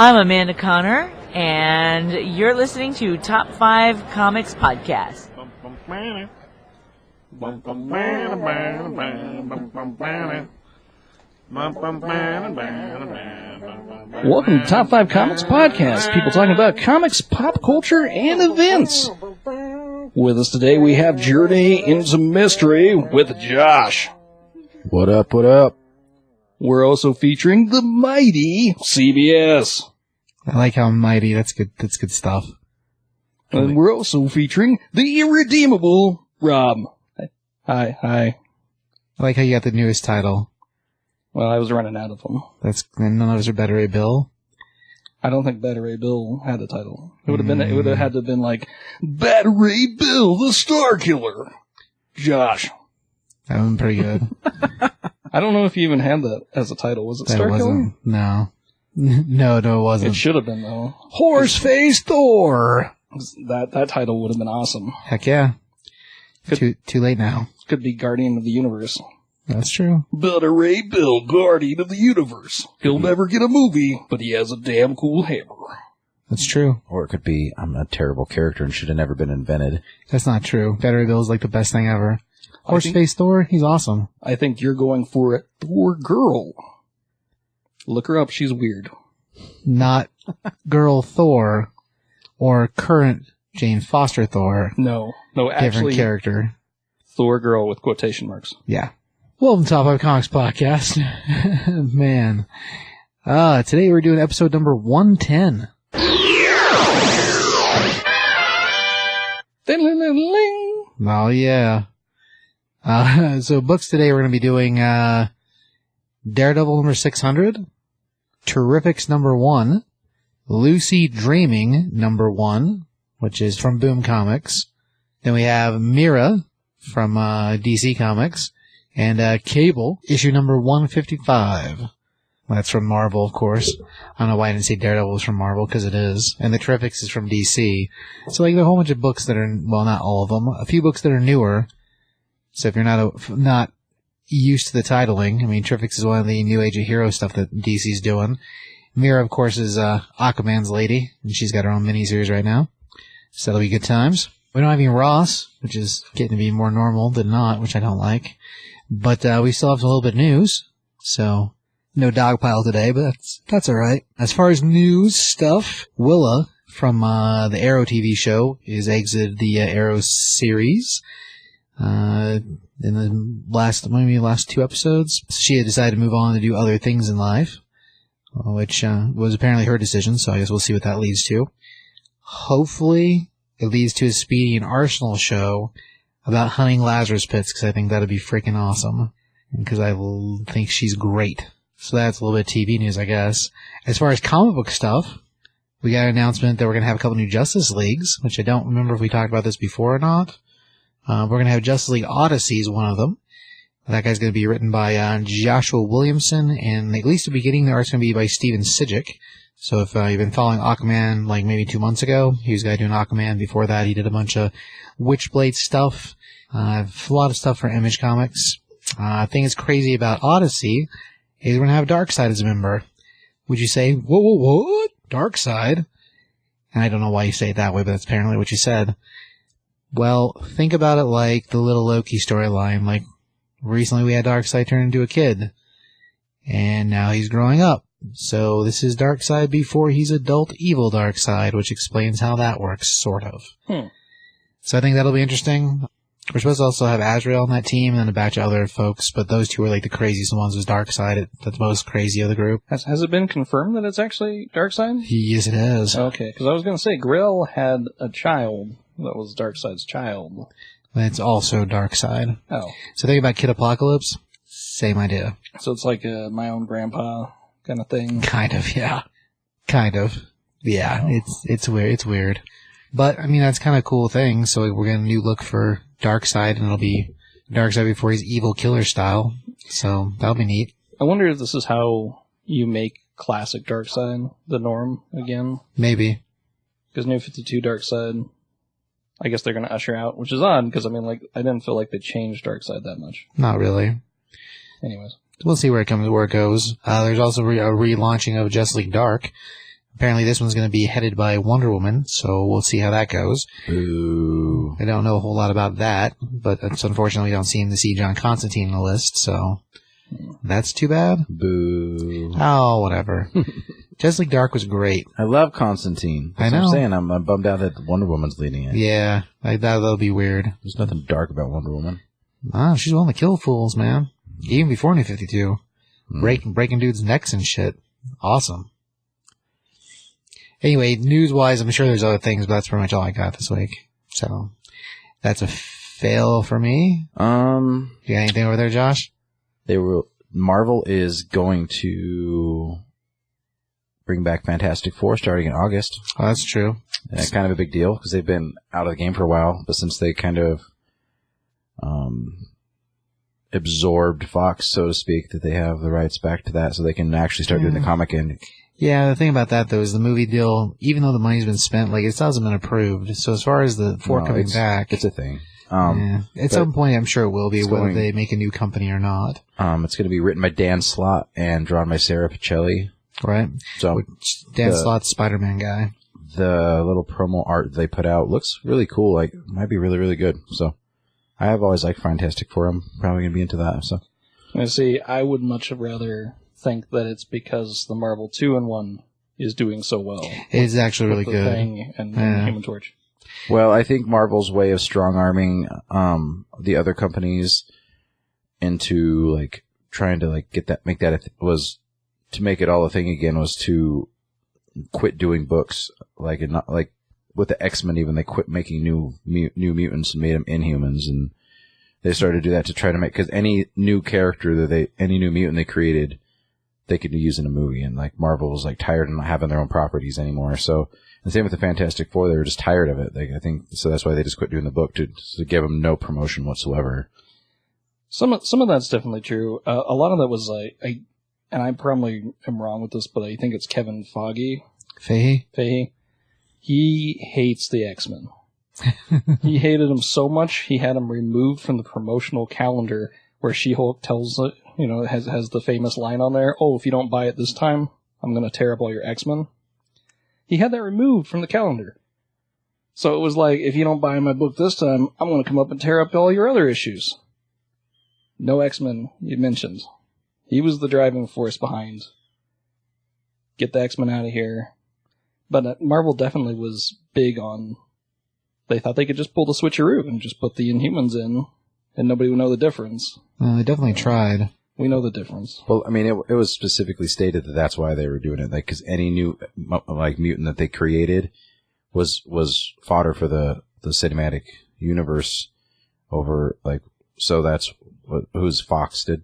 I'm Amanda Connor, and you're listening to Top 5 Comics Podcast. Welcome to Top 5 Comics Podcast. People talking about comics, pop culture, and events. With us today, we have Journey into Mystery with Josh. What up, what up? We're also featuring the mighty CBS. I like how mighty. That's good stuff. And we're also featuring the irredeemable Rob. Hi. I like how you got the newest title. Well, I was running out of them. None of us are Better A Bill. I don't think Battery Bill had a title. It would have had to have been like Battery Bill, the Star Killer. Josh. That was pretty good. I don't know if you even had that as a title. Was it Star Killer? No. No, it wasn't. It should have been, though. Horseface Thor! That title would have been awesome. Heck yeah. Too late now. Could be Guardian of the Universe. That's true. Battery Bill, Guardian of the Universe. He'll never get a movie, but he has a damn cool hammer. That's true. Or it could be, I'm a terrible character and should have never been invented. That's not true. Battery Bill is like the best thing ever. Horseface Thor, he's awesome. I think you're going for a Thor girl. Look her up, she's weird. Not girl Thor or current Jane Foster Thor. No, actually. Different character. Thor girl with quotation marks. Yeah. Welcome to Top 5 Comics Podcast. Man. Today we're doing episode number 110. Oh, yeah. So books today we're going to be doing Daredevil number 600, Terrifics number 1, Lucy Dreaming number 1, which is from Boom Comics. Then we have Mera from DC Comics, and Cable, issue number 155. That's from Marvel, of course. I don't know why I didn't say Daredevil was from Marvel, because it is. And the Terrifics is from DC. So like a whole bunch of books that are, well, not all of them, a few books that are newer. So if you're not used to the titling, I mean, Terrifics is one of the New Age of Hero stuff that DC's doing. Mera, of course, is Aquaman's lady, and she's got her own miniseries right now. So that'll be good times. We don't have any Ross, which is getting to be more normal than not, which I don't like. But we still have a little bit of news, so no dogpile today, but that's all right. As far as news stuff, Willa from the Arrow TV show is exited the Arrow series. In the last 2 episodes, she had decided to move on to do other things in life, which was apparently her decision, so I guess we'll see what that leads to. Hopefully, it leads to a Speedy and Arsenal show about hunting Lazarus pits, because I think that'd be freaking awesome, because I think she's great. So that's a little bit of TV news, I guess. As far as comic book stuff, we got an announcement that we're going to have a couple new Justice Leagues, which I don't remember if we talked about this before or not. We're going to have Justice League Odyssey is one of them. That guy's going to be written by Joshua Williamson, and at least the beginning the art's going to be by Steven Sijic. So if you've been following Aquaman like maybe 2 months ago, he was the guy doing Aquaman. Before that, he did a bunch of Witchblade stuff, a lot of stuff for Image Comics. The thing that's crazy about Odyssey is we're going to have Darkseid as a member. Would you say, what? Darkseid? And I don't know why you say it that way, but that's apparently what you said. Well, think about it like the little Loki storyline. Like, recently we had Darkseid turn into a kid, and now he's growing up. So this is Darkseid before he's adult evil Darkseid, which explains how that works, sort of. So I think that'll be interesting. We're supposed to also have Azrael on that team, and then a batch of other folks, but those two are like the craziest ones. Was Darkseid the most crazy of the group? Has it been confirmed that it's actually Darkseid? Yes, it has. Okay, because I was going to say, Grell had a child that was Darkseid's child. But it's also Darkseid. Oh. So think about Kid Apocalypse. Same idea. So it's like my own grandpa kind of thing? Kind of, yeah. Kind of. Yeah, it's weird. It's weird. But, I mean, that's kind of a cool thing. So we're getting a new look for Darkseid, and it'll be Darkseid before he's evil killer style. So that'll be neat. I wonder if this is how you make classic Darkseid the norm again. Maybe. Because New 52 Darkseid, I guess they're going to usher out, which is odd, because, I mean, like, I didn't feel like they changed Darkseid that much. Not really. Anyways. We'll see where it goes. There's also a relaunching of Justice League Dark, Apparently this one's going to be headed by Wonder Woman, so we'll see how that goes. Boo. I don't know a whole lot about that, but it's unfortunately we don't seem to see John Constantine on the list, so that's too bad. Boo. Oh, whatever. Justice League Dark was great. I love Constantine. That's I know. what I'm saying. I'm bummed out that Wonder Woman's leading it. Yeah, that'll be weird. There's nothing dark about Wonder Woman. Ah, she's willing to kill fools, man. Even before New 52. Breaking dudes' necks and shit. Awesome. Anyway, news-wise, I'm sure there's other things, but that's pretty much all I got this week. So, that's a fail for me. You got anything over there, Josh? Marvel is going to bring back Fantastic Four starting in August. Oh, that's true. Yeah, kind of a big deal because they've been out of the game for a while, but since they kind of absorbed Fox, so to speak, that they have the rights back to that, so they can actually start doing the comic end. Yeah, the thing about that, though, is the movie deal, even though the money's been spent, like, it still hasn't been approved. So as far as the four coming back... It's a thing. At some point, I'm sure it will be, whether they make a new company or not. It's going to be written by Dan Slott and drawn by Sarah Pichelli. Right. So Dan Slott's Spider-Man guy. The little promo art they put out looks really cool. Like, might be really, really good. So I have always liked Fantastic Four. I'm probably going to be into that. So I see. I would much rather think that it's because the Marvel 2-in-1 is doing so well. It is actually really with good. The Thing and Human Torch. Well, I think Marvel's way of strong-arming the other companies into like trying to like was to make it all a thing again was to quit doing books like and not like with the X-Men. Even they quit making new mutants and made them Inhumans, and they started to do that to try to make because any new character any new mutant they created, they could use in a movie. And like Marvel was like tired of not having their own properties anymore. So the same with the Fantastic Four, they were just tired of it. I think so. That's why they just quit doing the book to give them no promotion whatsoever. Some of that's definitely true. A lot of that was and I probably am wrong with this, but I think it's Kevin Feige. He hates the X-Men. He hated them so much he had them removed from the promotional calendar where She-Hulk tells has the famous line on there. Oh, if you don't buy it this time, I'm going to tear up all your X-Men. He had that removed from the calendar. So it was like, if you don't buy my book this time, I'm going to come up and tear up all your other issues. No X-Men you mentioned. He was the driving force behind get the X-Men out of here. But Marvel definitely was big on... They thought they could just pull the switcheroo and just put the Inhumans in, and nobody would know the difference. They definitely tried. We know the difference. Well, I mean, it was specifically stated that that's why they were doing it. Like, because any new like mutant that they created was fodder for the cinematic universe over like. So that's who's Fox did.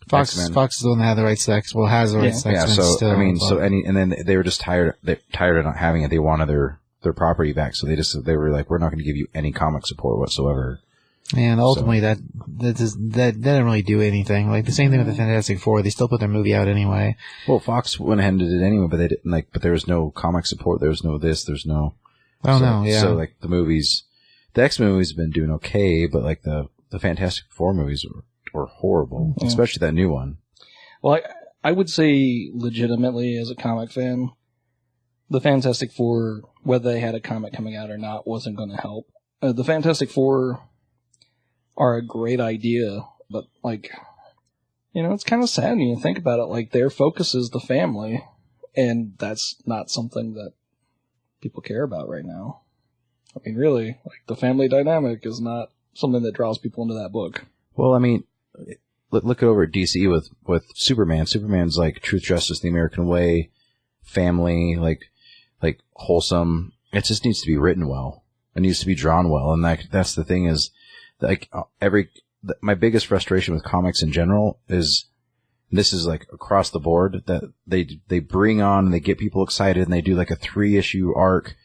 Fox is the one that had the rights to X. Well, has the rights to X-Men so still. I mean, and then they were just tired of not having it. They wanted their property back, so they were like, we're not going to give you any comic support whatsoever. And ultimately, that didn't really do anything. Like the same thing with the Fantastic Four, they still put their movie out anyway. Well, Fox went ahead and did it anyway, but they didn't like. But there was no comic support. There was no this. There's no. So like the movies, the X-Men movies have been doing okay, but like the Fantastic Four movies were horrible, especially that new one. Well, I would say legitimately as a comic fan, the Fantastic Four, whether they had a comic coming out or not, wasn't going to help. The Fantastic Four are a great idea, but like, it's kind of sad when you think about it. Like their focus is the family, and that's not something that people care about right now. I mean, really, like the family dynamic is not something that draws people into that book. Well, I mean, look over at DC with Superman. Superman's like truth, justice, the American way, family, like wholesome. It just needs to be written well. It needs to be drawn well, and that's the thing is. Like my biggest frustration with comics in general is this is like across the board that they bring on and they get people excited and they do like a 3-issue arc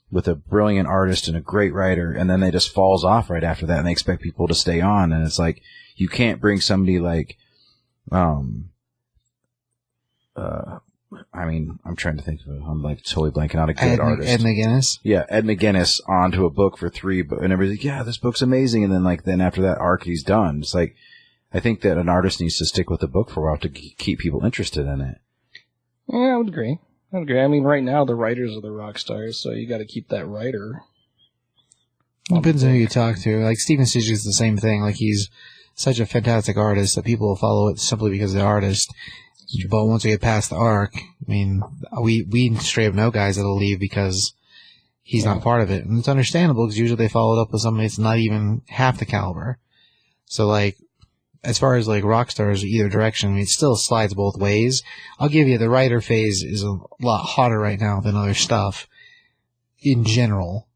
with a brilliant artist and a great writer, and then they just falls off right after that and they expect people to stay on, and it's like you can't bring somebody like I mean, I'm trying to think of I'm like totally blanking out a good artist. Ed McGuinness? Yeah, Ed McGuinness onto a book for 3, and everybody's like, yeah, this book's amazing. And then after that arc, he's done. It's like, I think that an artist needs to stick with the book for a while to keep people interested in it. Yeah, I would agree. I agree. I mean, right now the writers are the rock stars, so you got to keep that writer. Depends on who you talk to. Like Stephen Stitch is the same thing. Like he's such a fantastic artist that people will follow it simply because of the artist. But once we get past the arc, I mean, we straight up know guys that'll leave because he's not part of it, and it's understandable because usually they follow it up with somebody that's not even half the caliber. So like, as far as like rock stars either direction, I mean, it still slides both ways. I'll give you the writer phase is a lot hotter right now than other stuff in general.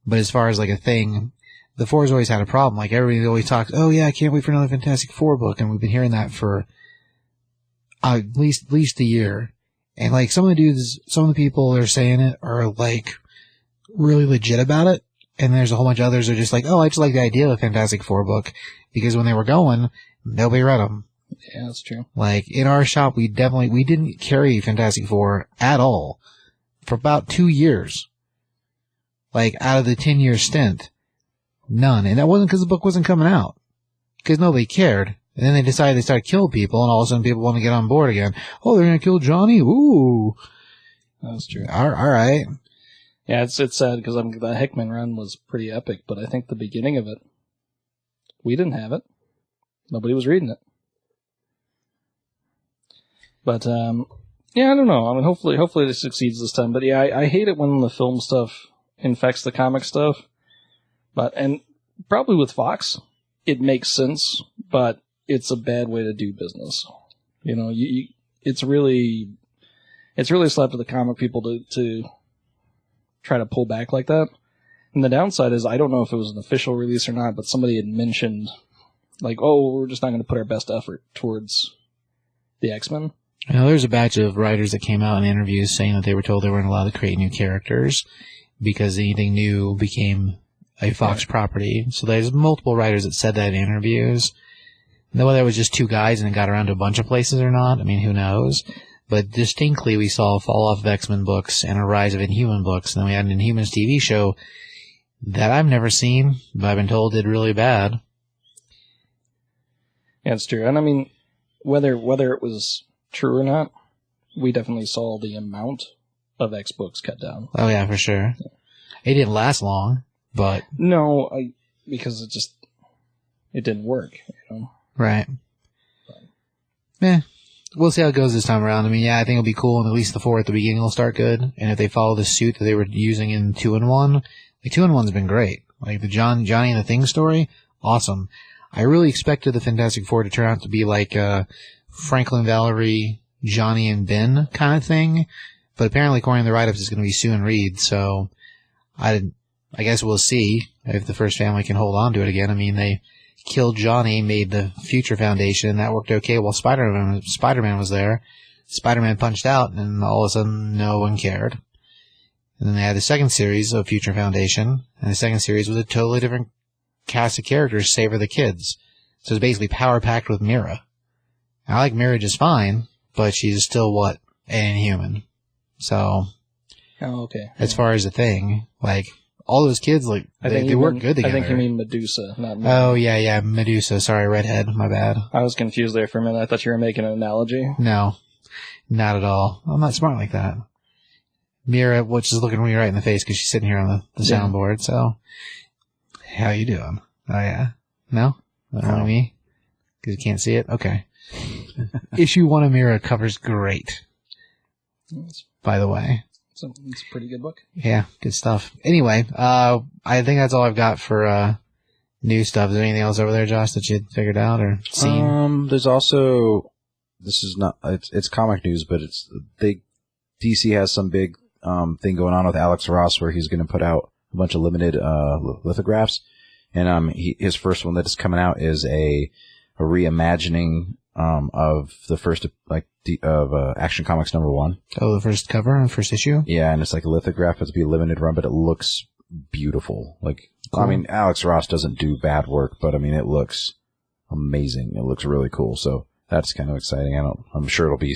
But as far as like a thing, the Four's always had a problem. Like everybody always talks, oh yeah, I can't wait for another Fantastic Four book, and we've been hearing that for at least a year. And like some of the people that are saying it are like really legit about it. And there's a whole bunch of others who are just like, oh, I just like the idea of a Fantastic Four book because when they were going, nobody read them. Yeah, that's true. Like in our shop, we didn't carry Fantastic Four at all for about 2 years. Like out of the 10-year stint, none. And that wasn't because the book wasn't coming out, because nobody cared. And then they decided they started killing people, and all of a sudden people want to get on board again. Oh, they're going to kill Johnny? Ooh. That's true. All right. Yeah, it's sad because the Hickman run was pretty epic, but I think the beginning of it, we didn't have it. Nobody was reading it. But, yeah, I don't know. I mean, hopefully it succeeds this time. But yeah, I hate it when the film stuff infects the comic stuff. And probably with Fox, it makes sense, but it's a bad way to do business. You know, it's really a slap to the comic people to try to pull back like that. And the downside is, I don't know if it was an official release or not, but somebody had mentioned, like, oh, we're just not going to put our best effort towards the X-Men. You know, there's a batch of writers that came out in interviews saying that they were told they weren't allowed to create new characters because anything new became a Fox property. So there's multiple writers that said that in interviews. Now, whether it was just two guys and it got around to a bunch of places or not, I mean, who knows? But distinctly, we saw a fall-off of X-Men books and a rise of Inhuman books. And then we had an Inhumans TV show that I've never seen, but I've been told did really bad. Yeah, it's true. And I mean, whether it was true or not, we definitely saw the amount of X books cut down. Oh, yeah, for sure. Yeah. It didn't last long, but... No, because it didn't work, you know? Right. Yeah. We'll see how it goes this time around. I mean, yeah, I think it'll be cool, and at least the 4 at the beginning will start good. And if they follow the suit that they were using in 2-in-1, like 2-in-1's been great. Like the Johnny and the Thing story, awesome. I really expected the Fantastic Four to turn out to be like Franklin, Valerie, Johnny, and Ben kind of thing. But apparently, according to the write-ups, it's going to be Sue and Reed. So I guess we'll see if the first family can hold on to it again. I mean, they killed Johnny, made the Future Foundation, and that worked okay while Spider-Man was there. Spider-Man punched out, and all of a sudden, no one cared. And then they had the second series of Future Foundation, and the second series was a totally different cast of characters, save for the kids. So it's basically power-packed with Mera. I like Mera just fine, but she's still, what, an Inhuman. So, okay. As far as the Thing, like, all those kids, like, they work good together. I think you mean Medusa, not Mera. Oh, yeah, Medusa. Sorry, redhead. My bad. I was confused there for a minute. I thought you were making an analogy. No, not at all. I'm not smart like that. Mera, which is looking me right in the face because she's sitting here on the soundboard, so. How you doing? Oh, yeah. No? Not me? Because you can't see it? Okay. Issue 1 of Mera covers great. By the way. It's a pretty good book. Yeah, good stuff. Anyway, I think that's all I've got for new stuff. Is there anything else over there, Josh, that you figured out or seen? There's also, this is not, it's comic news, but DC has some big thing going on with Alex Ross where he's going to put out a bunch of limited lithographs, and his first one that is coming out is a reimagining of the first of Action Comics #1. Oh, the first cover, the first issue. Yeah, and it's like a lithograph. It's be a limited run, but it looks beautiful. Like, cool. I mean, Alex Ross doesn't do bad work, but I mean, it looks amazing. It looks really cool. So that's kind of exciting. I'm sure it'll be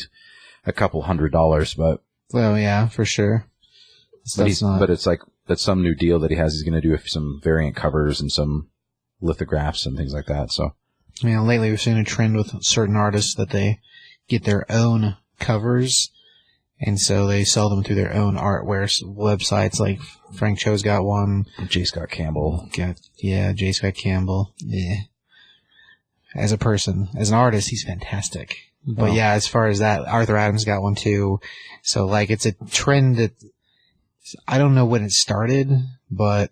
a couple $100, but. Oh yeah, for sure. But it's like, that's some new deal that he has. He's going to do some variant covers and some lithographs and things like that. So, I mean, lately we've seen a trend with certain artists that they get their own covers, And so they sell them through their own artware websites, like Frank Cho's got one. J. Scott Campbell. J. Scott Campbell. Yeah. As a person, as an artist, he's fantastic. But yeah, as far as that, Arthur Adams got one too. So like, it's a trend that I don't know when it started, but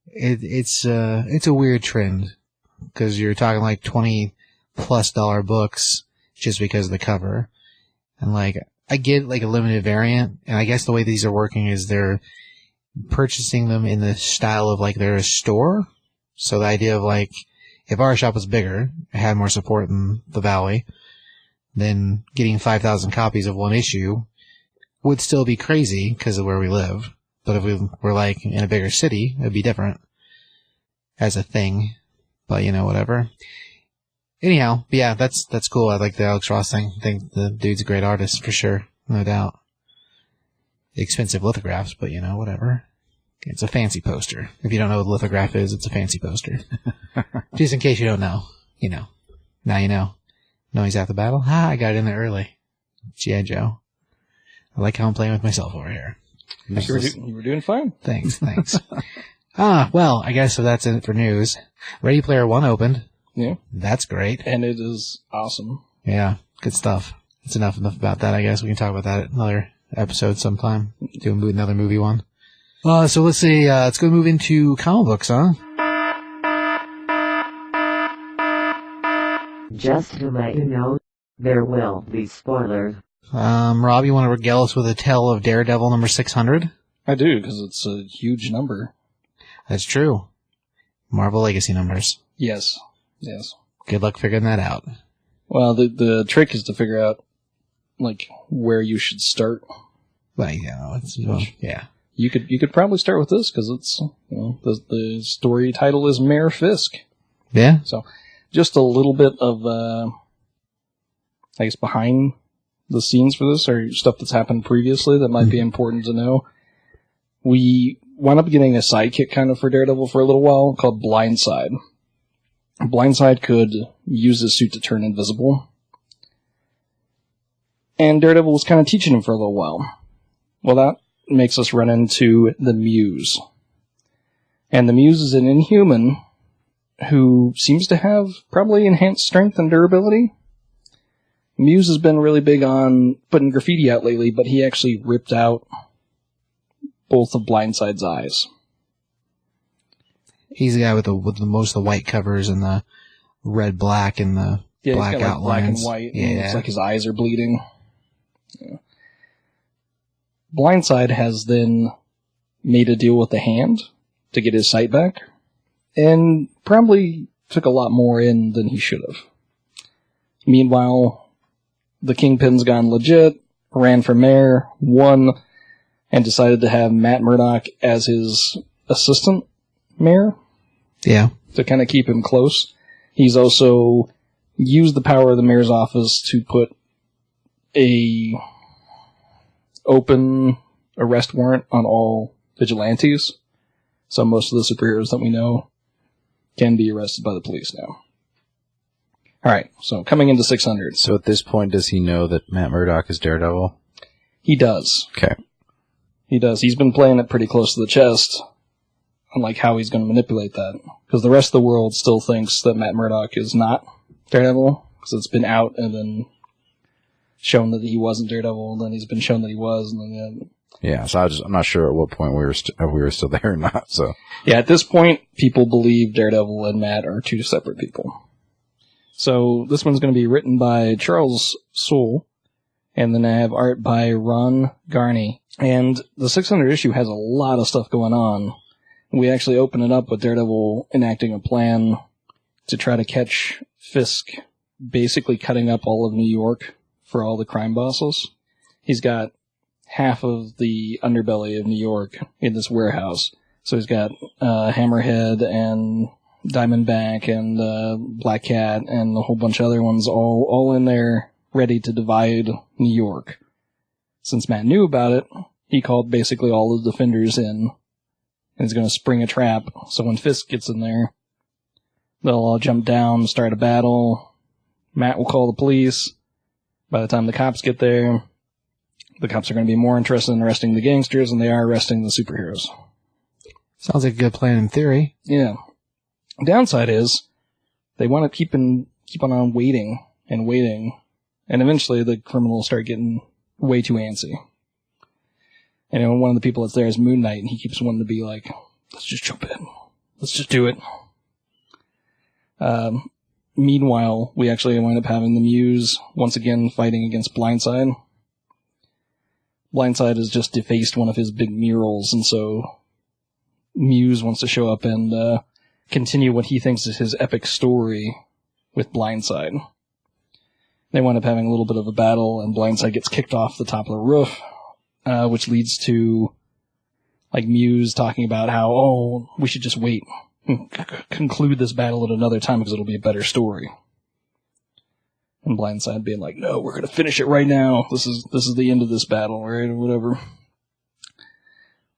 it's a weird trend because you're talking like $20+ books just because of the cover. And like, I get like a limited variant, and I guess the way these are working is they're purchasing them in the style of like they're a store. So the idea of like, if our shop was bigger, had more support in the Valley, then getting 5,000 copies of one issue would still be crazy because of where we live. But if we were like in a bigger city, it'd be different as a thing. But you know, whatever. Anyhow, yeah, that's cool. I like the Alex Ross thing. I think the dude's a great artist for sure, no doubt. Expensive lithographs, but you know, whatever. It's a fancy poster. If you don't know what a lithograph is, it's a fancy poster. Just in case you don't know, you know. Now you know. No, he's at the battle? I got in there early. G.I. Joe. I like how I'm playing with myself over here. You were doing fine. Thanks. Well, I guess so that's it for news. Ready Player One opened. Yeah. That's great. And it is awesome. Yeah, good stuff. That's enough about that, I guess. We can talk about that at another episode sometime. Do another movie one. So let's see, let's go move into comic books, huh? Just to let you know, there will be spoilers. Rob, you want to regale us with a tale of Daredevil number 600? I do, because it's a huge number. That's true. Marvel Legacy numbers. Yes. Good luck figuring that out. Well, the trick is to figure out, like, where you should start. Well, yeah. You could probably start with this, because it's, you know, the story title is Mayor Fisk. Yeah? So, just a little bit of, I guess, behind the scenes for this, or stuff that's happened previously that might be important to know. We wound up getting a sidekick kind of for Daredevil for a little while called Blindside. Blindside could use his suit to turn invisible. And Daredevil was kind of teaching him for a little while. Well, that makes us run into the Muse. And the Muse is an Inhuman who seems to have probably enhanced strength and durability. Muse has been really big on putting graffiti out lately, but he actually ripped out both of Blindside's eyes. He's the guy with the most of the white covers and the red-black and the black he's got, outlines. Black and white. Yeah. And it's like his eyes are bleeding. Yeah. Blindside has then made a deal with the Hand to get his sight back, and probably took a lot more in than he should have. Meanwhile, the Kingpin's gone legit, ran for mayor, won, and decided to have Matt Murdock as his assistant mayor. Yeah. To kind of keep him close. He's also used the power of the mayor's office to put a open arrest warrant on all vigilantes. So most of the superheroes that we know can be arrested by the police now. Alright, so coming into 600. So at this point, does he know that Matt Murdock is Daredevil? He does. Okay. He does. He's been playing it pretty close to the chest on like how he's going to manipulate that. Because the rest of the world still thinks that Matt Murdock is not Daredevil. Because it's been out and then shown that he wasn't Daredevil, and then he's been shown that he was, and then... Yeah, so I'm not sure at what point we were still there or not, so... Yeah, at this point, people believe Daredevil and Matt are two separate people. So this one's going to be written by Charles Soule, and then I have art by Ron Garney. And the 600 issue has a lot of stuff going on. We actually open it up with Daredevil enacting a plan to try to catch Fisk, basically cutting up all of New York for all the crime bosses. He's got half of the underbelly of New York in this warehouse. So he's got Hammerhead and Diamondback and Black Cat and a whole bunch of other ones all in there ready to divide New York. Since Matt knew about it, he called basically all the defenders in and is going to spring a trap. So when Fisk gets in there, they'll all jump down, start a battle. Matt will call the police. By the time the cops get there, the cops are going to be more interested in arresting the gangsters than they are arresting the superheroes. Sounds like a good plan in theory. Yeah. Downside is they want to keep on waiting and waiting, and eventually the criminals start getting way too antsy. And one of the people that's there is Moon Knight, and he keeps wanting to be like, let's just jump in. Let's just do it. Meanwhile, we actually wind up having the Muse once again fighting against Blindside. Blindside has just defaced one of his big murals, and so Muse wants to show up and continue what he thinks is his epic story with Blindside. They wind up having a little bit of a battle, and Blindside gets kicked off the top of the roof, which leads to like Muse talking about how, we should just wait and conclude this battle at another time because it'll be a better story. And Blindside being like, no, we're going to finish it right now. This is the end of this battle, right? Or whatever.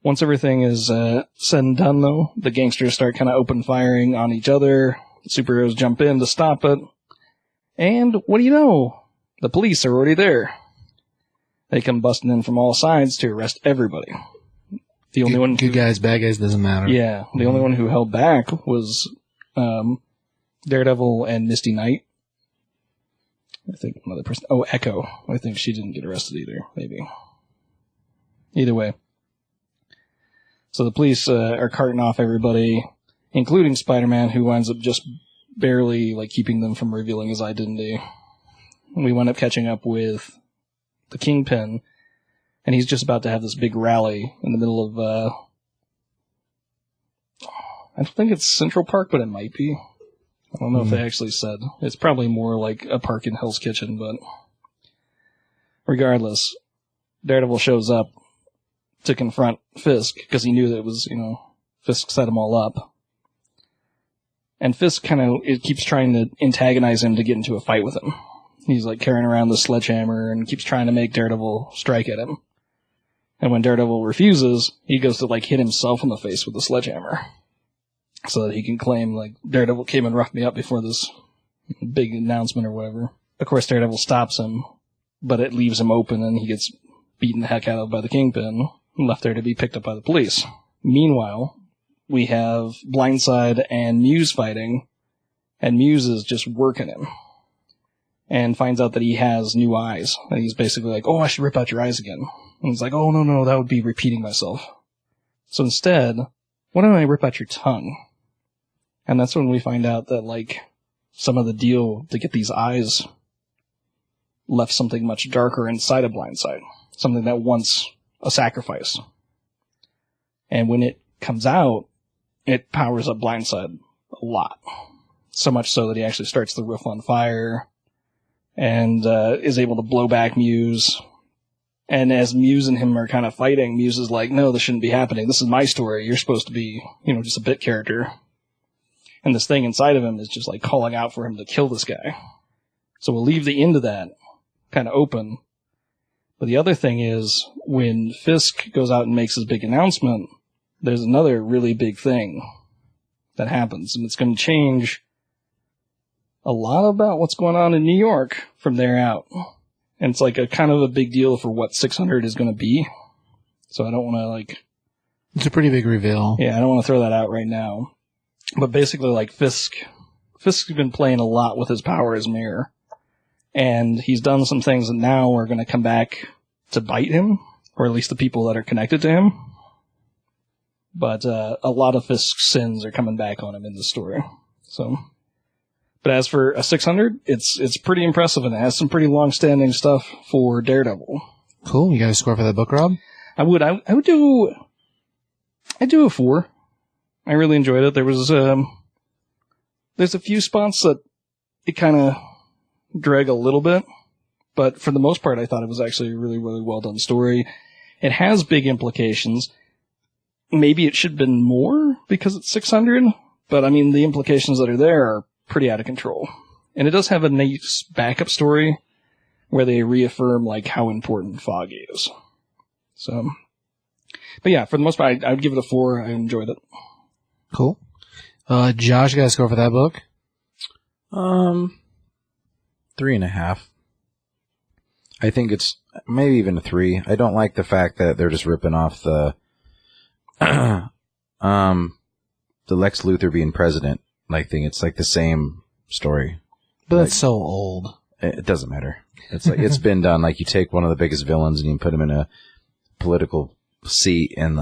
Once everything is said and done, though, the gangsters start kind of open firing on each other. The superheroes jump in to stop it. And what do you know? The police are already there. They come busting in from all sides to arrest everybody. The only one good guys, bad guys, doesn't matter. Yeah, the only one who held back was Daredevil and Misty Knight. I think another person. Oh, Echo. I think she didn't get arrested either. Maybe. Either way. So the police are carting off everybody, including Spider-Man, who winds up just barely keeping them from revealing his identity. We wind up catching up with the Kingpin, and he's just about to have this big rally in the middle of, I don't think it's Central Park, but it might be. I don't know if they actually said. It's probably more like a park in Hell's Kitchen, but regardless, Daredevil shows up to confront Fisk, because he knew that it was, Fisk set him all up. And Fisk it keeps trying to antagonize him to get into a fight with him. He's carrying around the sledgehammer and keeps trying to make Daredevil strike at him. And when Daredevil refuses, he goes to hit himself in the face with the sledgehammer. So that he can claim, Daredevil came and roughed me up before this big announcement or whatever. Of course, Daredevil stops him, but it leaves him open and he gets beaten the heck out of by the Kingpin, left there to be picked up by the police. Meanwhile, we have Blindside and Muse fighting, and Muse is just working him. And finds out that he has new eyes. And he's basically like, I should rip out your eyes again. And he's like, oh, no, that would be repeating myself. So instead, why don't I rip out your tongue? And that's when we find out that, some of the deal to get these eyes left something much darker inside of Blindside. Something that wants a sacrifice. And when it comes out, it powers up Blindside a lot. So much so that he actually starts the roof on fire and is able to blow back Muse. And as Muse and him are kind of fighting, Muse is like, no, this shouldn't be happening. This is my story. You're supposed to be, just a bit character. And this thing inside of him is just calling out for him to kill this guy. So we'll leave the end of that kind of open. But the other thing is, when Fisk goes out and makes his big announcement, there's another really big thing that happens. And it's going to change a lot about what's going on in New York from there out. And it's a kind of a big deal for what 600 is going to be. So I don't want to It's a pretty big reveal. Yeah, I don't want to throw that out right now. But basically Fisk's been playing a lot with his power as mayor. And he's done some things that now are going to come back to bite him. Or at least the people that are connected to him. But a lot of Fisk's sins are coming back on him in the story. So... But as for a 600, it's pretty impressive, and it has some pretty long-standing stuff for Daredevil. Cool. You got a score for that book, Rob? I would do a 4. I really enjoyed it. There was there's a few spots that it kind of drag a little bit, but for the most part, I thought it was actually a really, really well done story. It has big implications. Maybe it should have been more because it's 600, but the implications that are there are pretty out of control. And it does have a nice backup story where they reaffirm how important Foggy is. So, but yeah, for the most part, I would give it a 4. I enjoyed it. Cool. Josh, you got a score for that book? 3.5. I think it's maybe even a 3. I don't like the fact that they're just ripping off the Lex Luthor being president thing. It's like the same story. But that's so old. It doesn't matter. It's like it's been done. Like you take one of the biggest villains and you put him in a political seat, and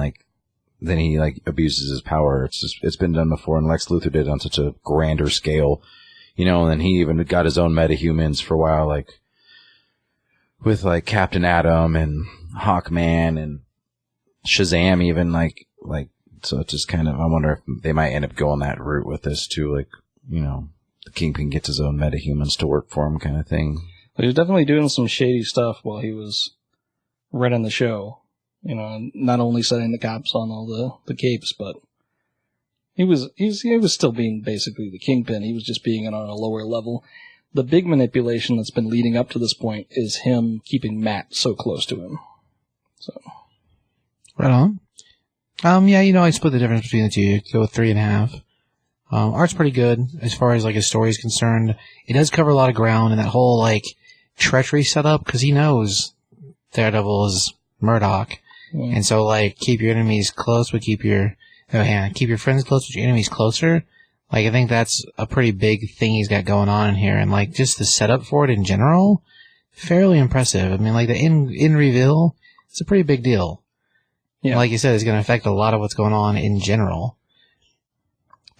then he abuses his power. It's been done before, and Lex Luthor did it on such a grander scale, and then he even got his own metahumans for a while, with Captain Atom and Hawkman and Shazam, even so. It's just kind of, I wonder if they might end up going that route with this too, the Kingpin gets his own metahumans to work for him, kind of thing. He was definitely doing some shady stuff while he was running the show. Not only setting the cops on all the capes, but he was still being basically the Kingpin. He was just being it on a lower level. The big manipulation that's been leading up to this point is him keeping Matt so close to him. So, right on. I split the difference between the two. Go with 3.5. Art's pretty good as far as his story is concerned. It does cover a lot of ground, and that whole treachery setup, because he knows Daredevil is Murdoch. Yeah. And so, keep your enemies close, but keep your friends close, but your enemies closer. I think that's a pretty big thing he's got going on in here. And, just the setup for it in general, fairly impressive. I mean, the in reveal, it's a pretty big deal. Yeah. Like you said, it's going to affect a lot of what's going on in general.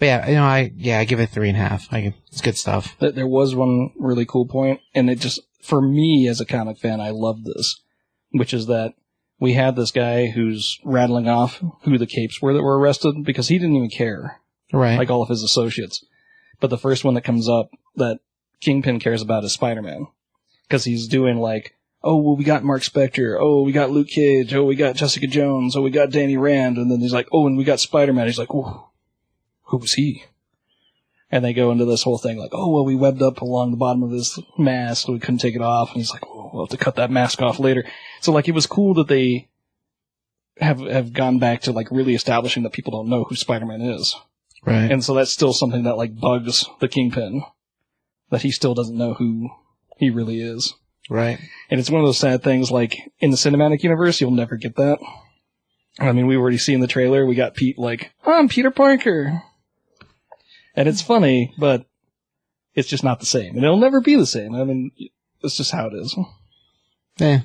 But yeah, I give it 3.5. It's good stuff. There was one really cool point, and it just, for me as a comic fan, I love this, which is that we had this guy who's rattling off who the capes were that were arrested because he didn't even care. Right. All of his associates. But the first one that comes up that Kingpin cares about is Spider-Man. Because he's doing we got Mark Spector. Oh, we got Luke Cage. Oh, we got Jessica Jones. Oh, we got Danny Rand. And then he's and we got Spider-Man. He's oh, who was he? And they go into this whole thing we webbed up along the bottom of his mask, so we couldn't take it off. And he's we'll have to cut that mask off later. So, it was cool that they have gone back to, really establishing that people don't know who Spider-Man is. Right. And so that's still something that, bugs the Kingpin. That he still doesn't know who he really is. Right. And it's one of those sad things, in the cinematic universe, you'll never get that. I mean, we've already seen the trailer. We got Pete I'm Peter Parker. And it's funny, but it's just not the same. And it'll never be the same. I mean, it's just how it is. Yeah.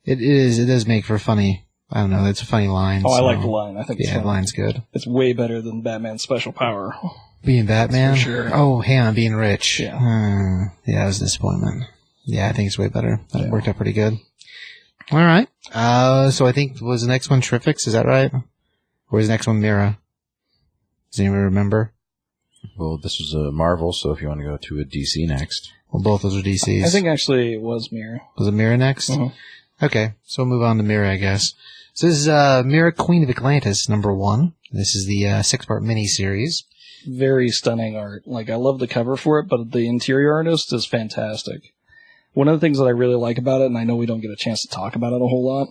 It is. It does make for funny. I don't know. It's a funny line. Oh, I like the line. I think it's the line's good. It's way better than Batman's special power. Being Batman? For sure. Oh, hang on. Being rich. Yeah. Yeah, it was a disappointment. Yeah, I think it's way better. That worked out pretty good. All right. So I think, was the next one Terrifics? Is that right? Or was the next one Mera? Does anyone remember? Well, this was a Marvel, so if you want to go to a DC next. Well, both those are DCs. I think actually it was Mera. Was it Mera next? Mm-hmm. Okay, so we'll move on to Mera, I guess. So this is Mera, Queen of Atlantis, #1. This is the 6-part miniseries. Very stunning art. I love the cover for it, but the interior artist is fantastic. One of the things that I really like about it, and I know we don't get a chance to talk about it a whole lot,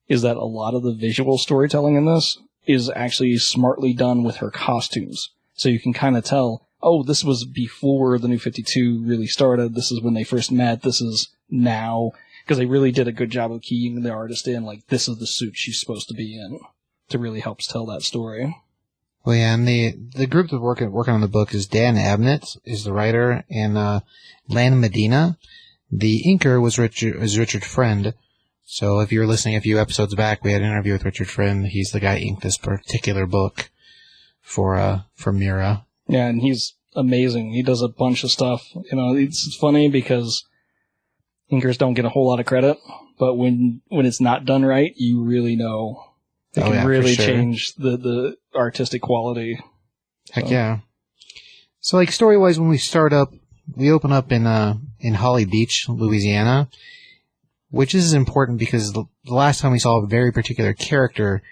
is that a lot of the visual storytelling in this is actually smartly done with her costumes. So you can kind of tell, this was before the New 52 really started. This is when they first met. This is now. Because they really did a good job of keying the artist in, this is the suit she's supposed to be in, to really help tell that story. Well, yeah, and the group that's working on the book is Dan Abnett, is the writer, and Lan Medina. The inker was Richard Friend. So if you were listening a few episodes back, we had an interview with Richard Friend. He's the guy who inked this particular book for Mera. Yeah, and he's amazing. He does a bunch of stuff. It's funny because inkers don't get a whole lot of credit, but when it's not done right, you really know they can really change the artistic quality. Heck yeah. So story-wise, when we open up in Holly Beach, Louisiana, which is important because the last time we saw a very particular character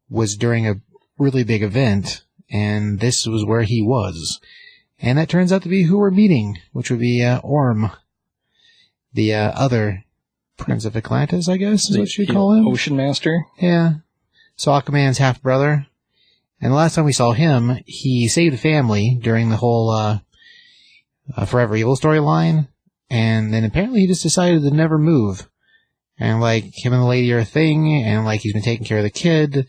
was during a really big event, and this was where he was. And that turns out to be who we're meeting, which would be Orm, the other Prince of Atlantis, I guess is what you call him. Ocean Master. Yeah. So Aquaman's half-brother. And the last time we saw him, he saved a family during the whole Forever Evil storyline. And then apparently he just decided to never move. And, like, him and the lady are a thing, and, like, he's been taking care of the kid.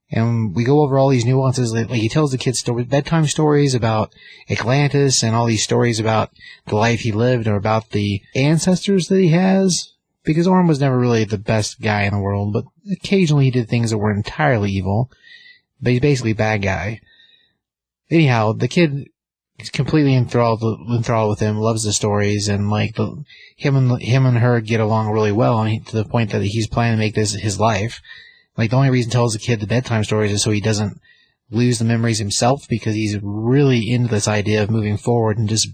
And we go over all these nuances. Like, he tells the kids bedtime stories about Atlantis and all these stories about the life he lived or about the ancestors that he has. Because Orm was never really the best guy in the world, but occasionally he did things that were entirely evil. But he's basically a bad guy. Anyhow, the kid is completely enthralled with him, loves the stories, and like him and her get along really well, and to the point that he's planning to make this his life. Like, the only reason he tells the kid the bedtime stories is so he doesn't lose the memories himself, because he's really into this idea of moving forward and just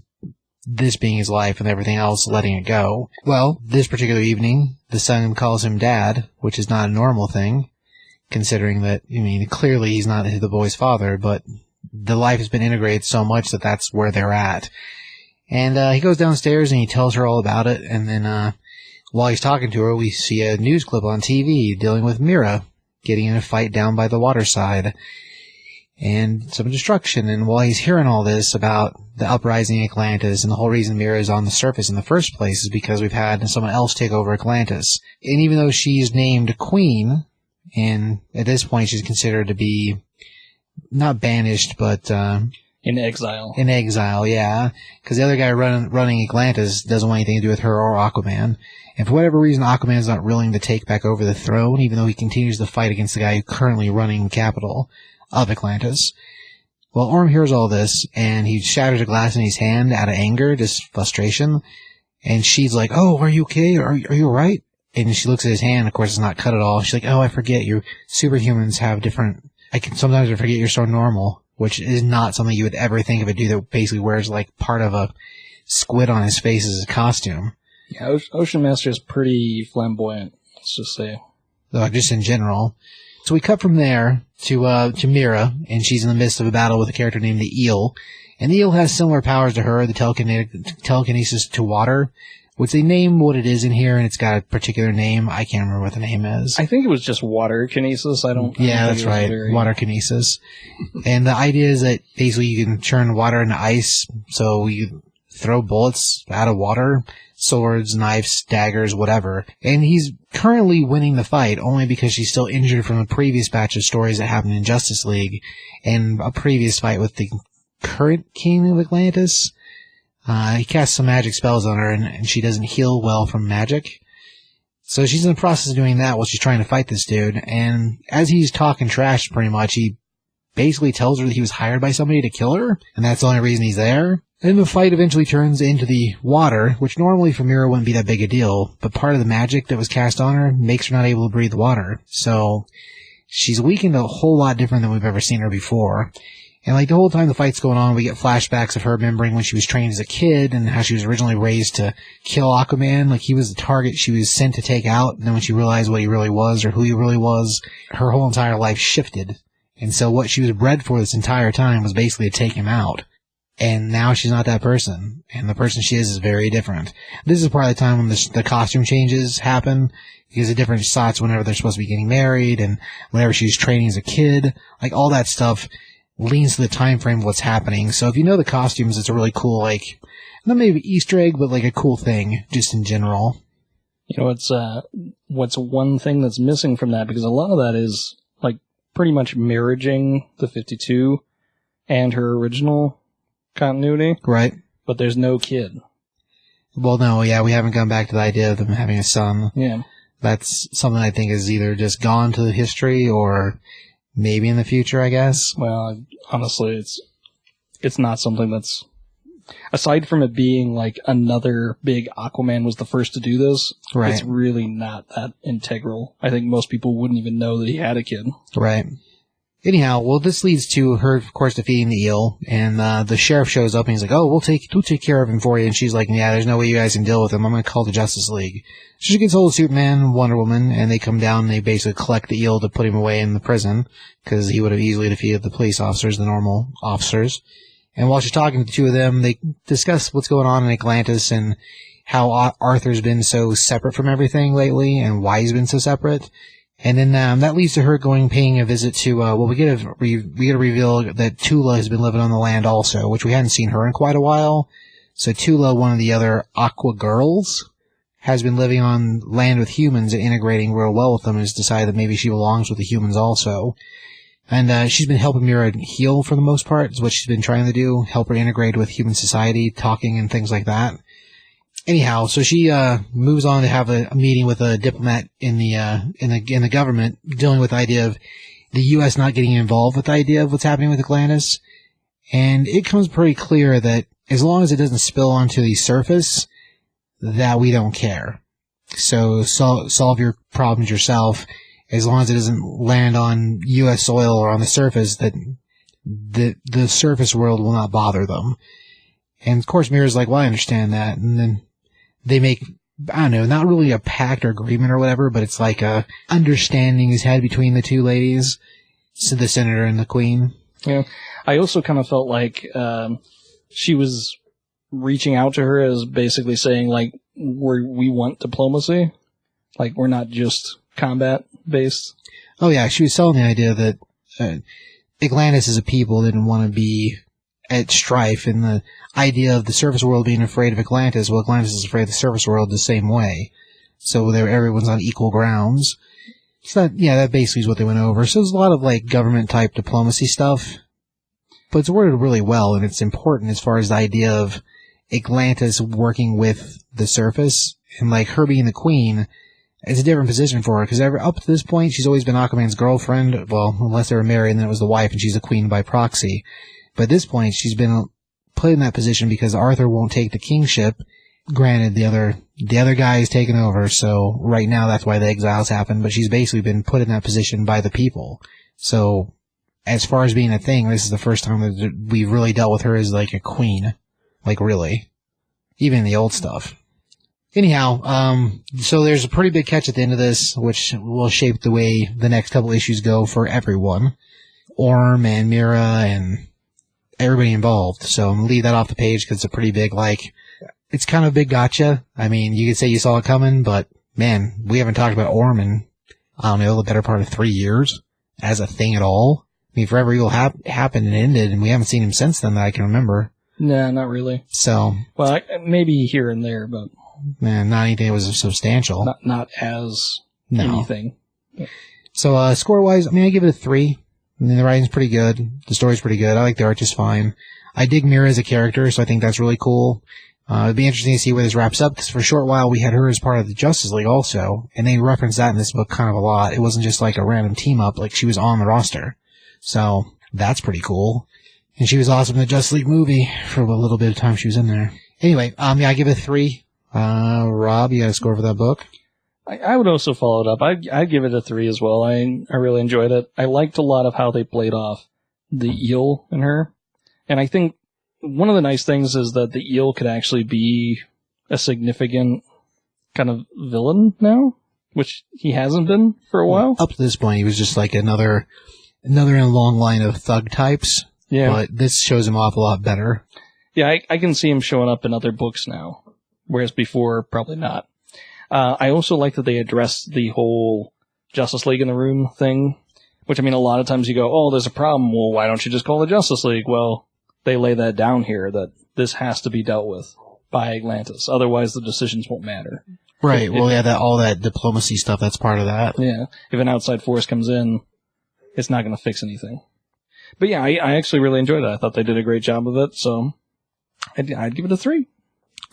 this being his life and everything else letting it go. Well, this particular evening, the son calls him Dad, which is not a normal thing, considering that, I mean, clearly he's not the boy's father, but the life has been integrated so much that that's where they're at. And he goes downstairs and he tells her all about it, and then while he's talking to her, we see a news clip on TV dealing with Mera getting in a fight down by the waterside and some destruction. And while he's hearing all this about the uprising in Atlantis, and the whole reason Mera is on the surface in the first place is because we've had someone else take over Atlantis. And even though she's named Queen, and at this point she's considered to be not banished, but in exile. In exile, yeah. Because the other guy running Atlantis doesn't want anything to do with her or Aquaman. And for whatever reason, Aquaman's not willing to take back over the throne, even though he continues to fight against the guy who's currently running the capital of Atlantis. Well, Orm hears all this, and he shatters a glass in his hand out of anger, just frustration. And she's like, "Oh, are you okay? Are you alright?" And she looks at his hand. Of course, it's not cut at all. She's like, "Oh, I forget. You superhumans have different... sometimes I forget you're so normal," which is not something you would ever think of a dude that basically wears, like, part of a squid on his face as a costume. Yeah, Ocean Master is pretty flamboyant, let's just say. Just in general. So we cut from there to Mera, and she's in the midst of a battle with a character named the Eel. And the Eel has similar powers to her, the telekinesis to water, which they name what it is in here, and it's got a particular name. I can't remember what the name is. I think it was just water kinesis. Yeah, that's right. Water kinesis. And the idea is that basically you can turn water into ice, so you throw bullets out of water, swords, knives, daggers, whatever. And he's currently winning the fight only because she's still injured from a previous batch of stories that happened in Justice League and a previous fight with the current king of Atlantis. He casts some magic spells on her, and she doesn't heal well from magic. So she's in the process of doing that while she's trying to fight this dude. And as he's talking trash, pretty much, he basically tells her that he was hired by somebody to kill her, and that's the only reason he's there. And the fight eventually turns into the water, which normally for Mera wouldn't be that big a deal, but part of the magic that was cast on her makes her not able to breathe water. So she's weakened a whole lot different than we've ever seen her before. And like the whole time the fight's going on, we get flashbacks of her remembering when she was trained as a kid and how she was originally raised to kill Aquaman. Like he was the target she was sent to take out. And then when she realized what he really was or who he really was, her whole entire life shifted. And so what she was bred for this entire time was basically to take him out. And now she's not that person. And the person she is very different. This is part of the time when the costume changes happen. Because of different shots whenever they're supposed to be getting married and whenever she was training as a kid. Like all that stuff leans to the time frame of what's happening. So if you know the costumes, it's a really cool, like, not maybe Easter egg, but like a cool thing, just in general. You know, what's one thing that's missing from that, because a lot of that is, like, pretty much marrying the 52 and her original continuity. Right. But there's no kid. Well, no, yeah, we haven't gone back to the idea of them having a son. Yeah. That's something I think is either just gone to history or maybe in the future, I guess. Well, honestly, it's not something that's... Aside from it being like another big Aquaman was the first to do this, right. It's really not that integral. I think most people wouldn't even know that he had a kid. Right. Anyhow, well, this leads to her, of course, defeating the eel, and the sheriff shows up and he's like, "Oh, we'll take care of him for you." And she's like, "Yeah, there's no way you guys can deal with him. I'm going to call the Justice League." So she gets hold of Superman and Wonder Woman, and they come down and they basically collect the eel to put him away in the prison, because he would have easily defeated the police officers, the normal officers. And while she's talking to the two of them, they discuss what's going on in Atlantis and how Arthur's been so separate from everything lately and why he's been so separate. And then that leads to her paying a visit to, we get to reveal that Tula has been living on the land also, which we hadn't seen her in quite a while. So Tula, one of the other Aqua girls, has been living on land with humans and integrating real well with them, and has decided that maybe she belongs with the humans also. And she's been helping Mera heal for the most part, is what she's been trying to do, help her integrate with human society, talking and things like that. Anyhow, so she moves on to have a meeting with a diplomat in the government, dealing with the idea of the U.S. not getting involved with the idea of what's happening with Atlantis. And it comes pretty clear that as long as it doesn't spill onto the surface, that we don't care. So solve your problems yourself. As long as it doesn't land on U.S. soil or on the surface, that the surface world will not bother them. And of course, Mera's like, well, I understand that. And then they make, I don't know, not really a pact or agreement or whatever, but it's like a understanding is had between the two ladies, so the senator and the queen. Yeah. I also kind of felt like she was reaching out to her as basically saying, like, we want diplomacy. Like, we're not just combat-based. Oh, yeah, she was selling the idea that Atlantis as a people didn't want to be at strife, and the idea of the surface world being afraid of Atlantis, well, Atlantis is afraid of the surface world the same way. So everyone's on equal grounds. So that basically is what they went over. So there's a lot of, like, government-type diplomacy stuff. But it's worded really well, and it's important as far as the idea of Atlantis working with the surface. And, like, her being the queen, it's a different position for her, because up to this point, she's always been Aquaman's girlfriend. Well, unless they were married, and then it was the wife, and she's the queen by proxy. But at this point, she's been put in that position because Arthur won't take the kingship. Granted, the other guy is taken over, so right now that's why the exiles happen, but she's basically been put in that position by the people. So, as far as being a thing, this is the first time that we've really dealt with her as, like, a queen. Like, really. Even in the old stuff. Anyhow, so there's a pretty big catch at the end of this, which will shape the way the next couple issues go for everyone. Orm and Mera and everybody involved. So I'm going to leave that off the page because it's a pretty big, like, it's kind of a big gotcha. I mean, you could say you saw it coming, but, man, we haven't talked about Orm in, I don't know, the better part of 3 years as a thing at all. I mean, Forever Evil happened and ended, and we haven't seen him since then that I can remember. Nah, not really. So. Well, maybe here and there, but. Man, not anything that was substantial. Not as anything. So, score-wise, I mean, I give it a 3. I mean, the writing's pretty good. The story's pretty good. I like the art just fine. I dig Mera as a character, so I think that's really cool. It'd be interesting to see where this wraps up, because for a short while we had her as part of the Justice League also, and they referenced that in this book kind of a lot. It wasn't just like a random team-up, like she was on the roster. So, that's pretty cool. And she was awesome in the Justice League movie for a little bit of time she was in there. Anyway, yeah, I give it a 3. Rob, you got a score for that book? I would also follow it up. I'd give it a 3 as well. I really enjoyed it. I liked a lot of how they played off the eel in her. And I think one of the nice things is that the eel could actually be a significant kind of villain now, which he hasn't been for a while. Up to this point, he was just like another in a long line of thug types. Yeah. But this shows him off a lot better. Yeah, I can see him showing up in other books now, whereas before, probably not. I also like that they addressed the whole Justice League in the room thing, which, I mean, a lot of times you go, oh, there's a problem, well, why don't you just call the Justice League? Well, they lay that down here, that this has to be dealt with by Atlantis, otherwise the decisions won't matter. Right, well, yeah, all that diplomacy stuff, that's part of that. Yeah, if an outside force comes in, it's not going to fix anything. But yeah, I actually really enjoyed it. I thought they did a great job of it, so I'd give it a 3.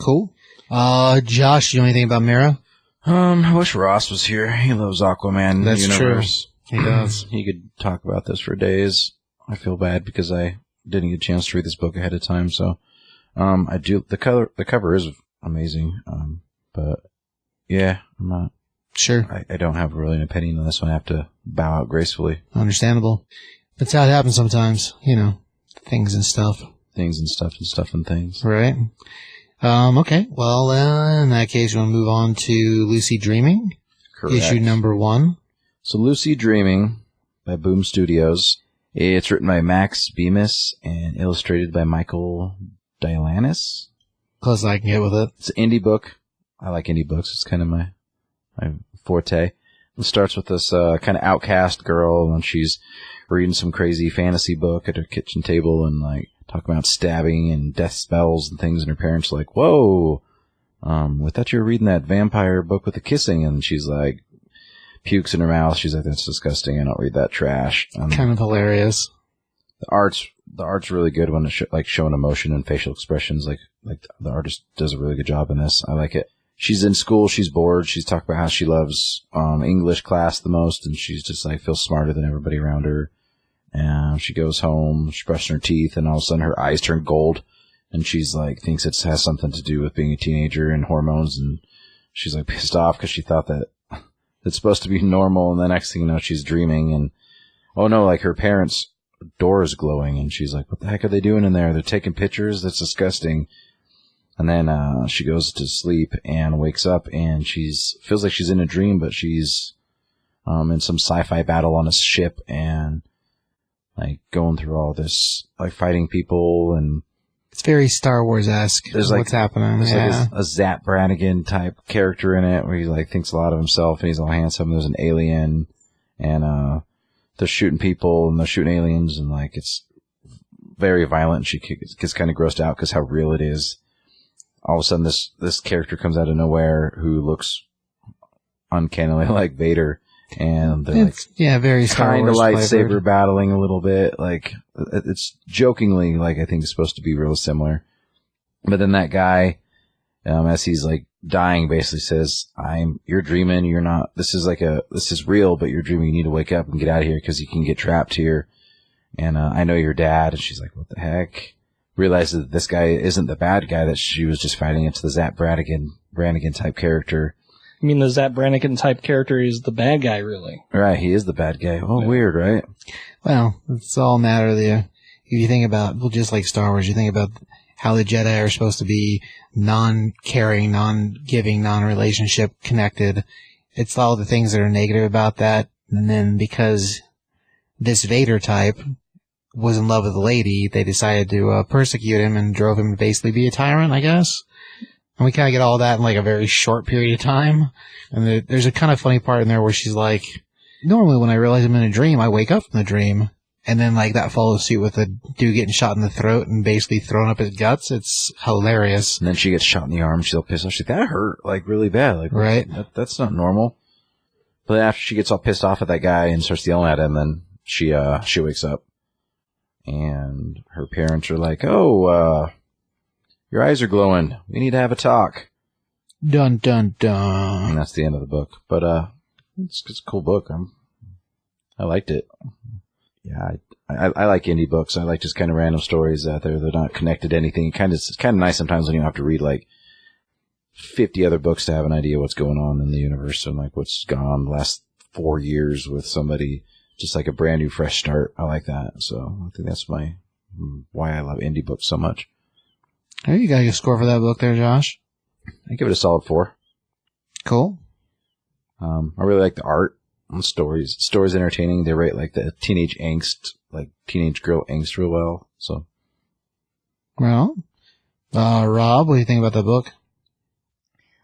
Cool. Josh, you know anything about Mera? I wish Ross was here. He loves Aquaman. That's universe. True. He does. He could talk about this for days. I feel bad because I didn't get a chance to read this book ahead of time. So, I do. The cover is amazing. But yeah, I'm not sure. I don't have really an opinion on this one. I have to bow out gracefully. Understandable. That's how it happens sometimes. You know, things and stuff. Things and stuff and stuff and things. Right. Okay. Well, in that case, we'll move on to Lucy Dreaming. Correct. Issue number 1. So Lucy Dreaming by Boom Studios. It's written by Max Bemis and illustrated by Michael Dialanis. Close I can get with it. It's an indie book. I like indie books. It's kind of my forte. It starts with this kind of outcast girl, and she's reading some crazy fantasy book at her kitchen table, and like talking about stabbing and death spells and things, and her parents are like, whoa, we thought you were reading that vampire book with the kissing, and she's like, pukes in her mouth. She's like, that's disgusting. I don't read that trash. Kind of hilarious. The art's really good when it's like showing emotion and facial expressions. Like the artist does a really good job in this. I like it. She's in school. She's bored. She's talking about how she loves English class the most, and she's just like feels smarter than everybody around her. And she goes home. She's brushing her teeth, and all of a sudden her eyes turn gold, and she's like thinks it has something to do with being a teenager and hormones, and she's like pissed off because she thought that it's supposed to be normal, and the next thing you know, she's dreaming, and oh no, like her parents' door is glowing, and she's like, what the heck are they doing in there? They're taking pictures? That's disgusting. And then she goes to sleep and wakes up, and feels like she's in a dream, but she's in some sci-fi battle on a ship, and like going through all this, like fighting people, and it's very Star Wars-esque. There's like, what's happening. There's like a Zap Brannigan type character in it, where he like thinks a lot of himself, and he's all handsome. There's an alien, and they're shooting people, and they're shooting aliens, and like it's very violent. And she gets kind of grossed out because how real it is. All of a sudden, this character comes out of nowhere who looks uncannily like Vader, and they're very Star kind of Wars lightsaber flavored. battling a little bit. Like it's jokingly, like I think it's supposed to be real similar. But then that guy, as he's like dying, basically says, "You're dreaming. You're not. This is real, but you're dreaming. You need to wake up and get out of here because you can get trapped here. And I know your dad." And she's like, "What the heck?" Realizes that this guy isn't the bad guy that she was just fighting. It's the Zap Brannigan type character. I mean, the Zap Brannigan type character is the bad guy, really. Right, he is the bad guy. Oh, yeah. Weird, right? Well, it's all a matter of if you think about, well, just like Star Wars, you think about how the Jedi are supposed to be non-caring, non-giving, non-relationship connected. It's all the things that are negative about that. And then because this Vader type was in love with the lady, they decided to persecute him and drove him to basically be a tyrant, I guess. And we kind of get all that in like a very short period of time. And there's a kind of funny part in there where she's like, normally when I realize I'm in a dream, I wake up from the dream. And then like that follows suit with a dude getting shot in the throat and basically throwing up his guts. It's hilarious. And then she gets shot in the arm. She's all pissed off. She's like, that hurt like really bad. Like, right. That's not normal. But then after she gets all pissed off at that guy and starts yelling at him, then she wakes up. And her parents are like, oh, your eyes are glowing. We need to have a talk. Dun, dun, dun. And that's the end of the book. But it's a cool book. I liked it. Yeah, I like indie books. I like just kind of random stories out there. They're not connected to anything. It's kind of nice sometimes when you don't have to read like 50 other books to have an idea what's going on in the universe and like what's gone on the last 4 years with somebody. Just like a brand new, fresh start. I like that. So I think that's why I love indie books so much. Hey, you got a score for that book there, Josh? I give it a solid 4. Cool. I really like the art and stories. Stories entertaining. They write like the teenage angst, like teenage girl angst real well. So. Well, Rob, what do you think about the book?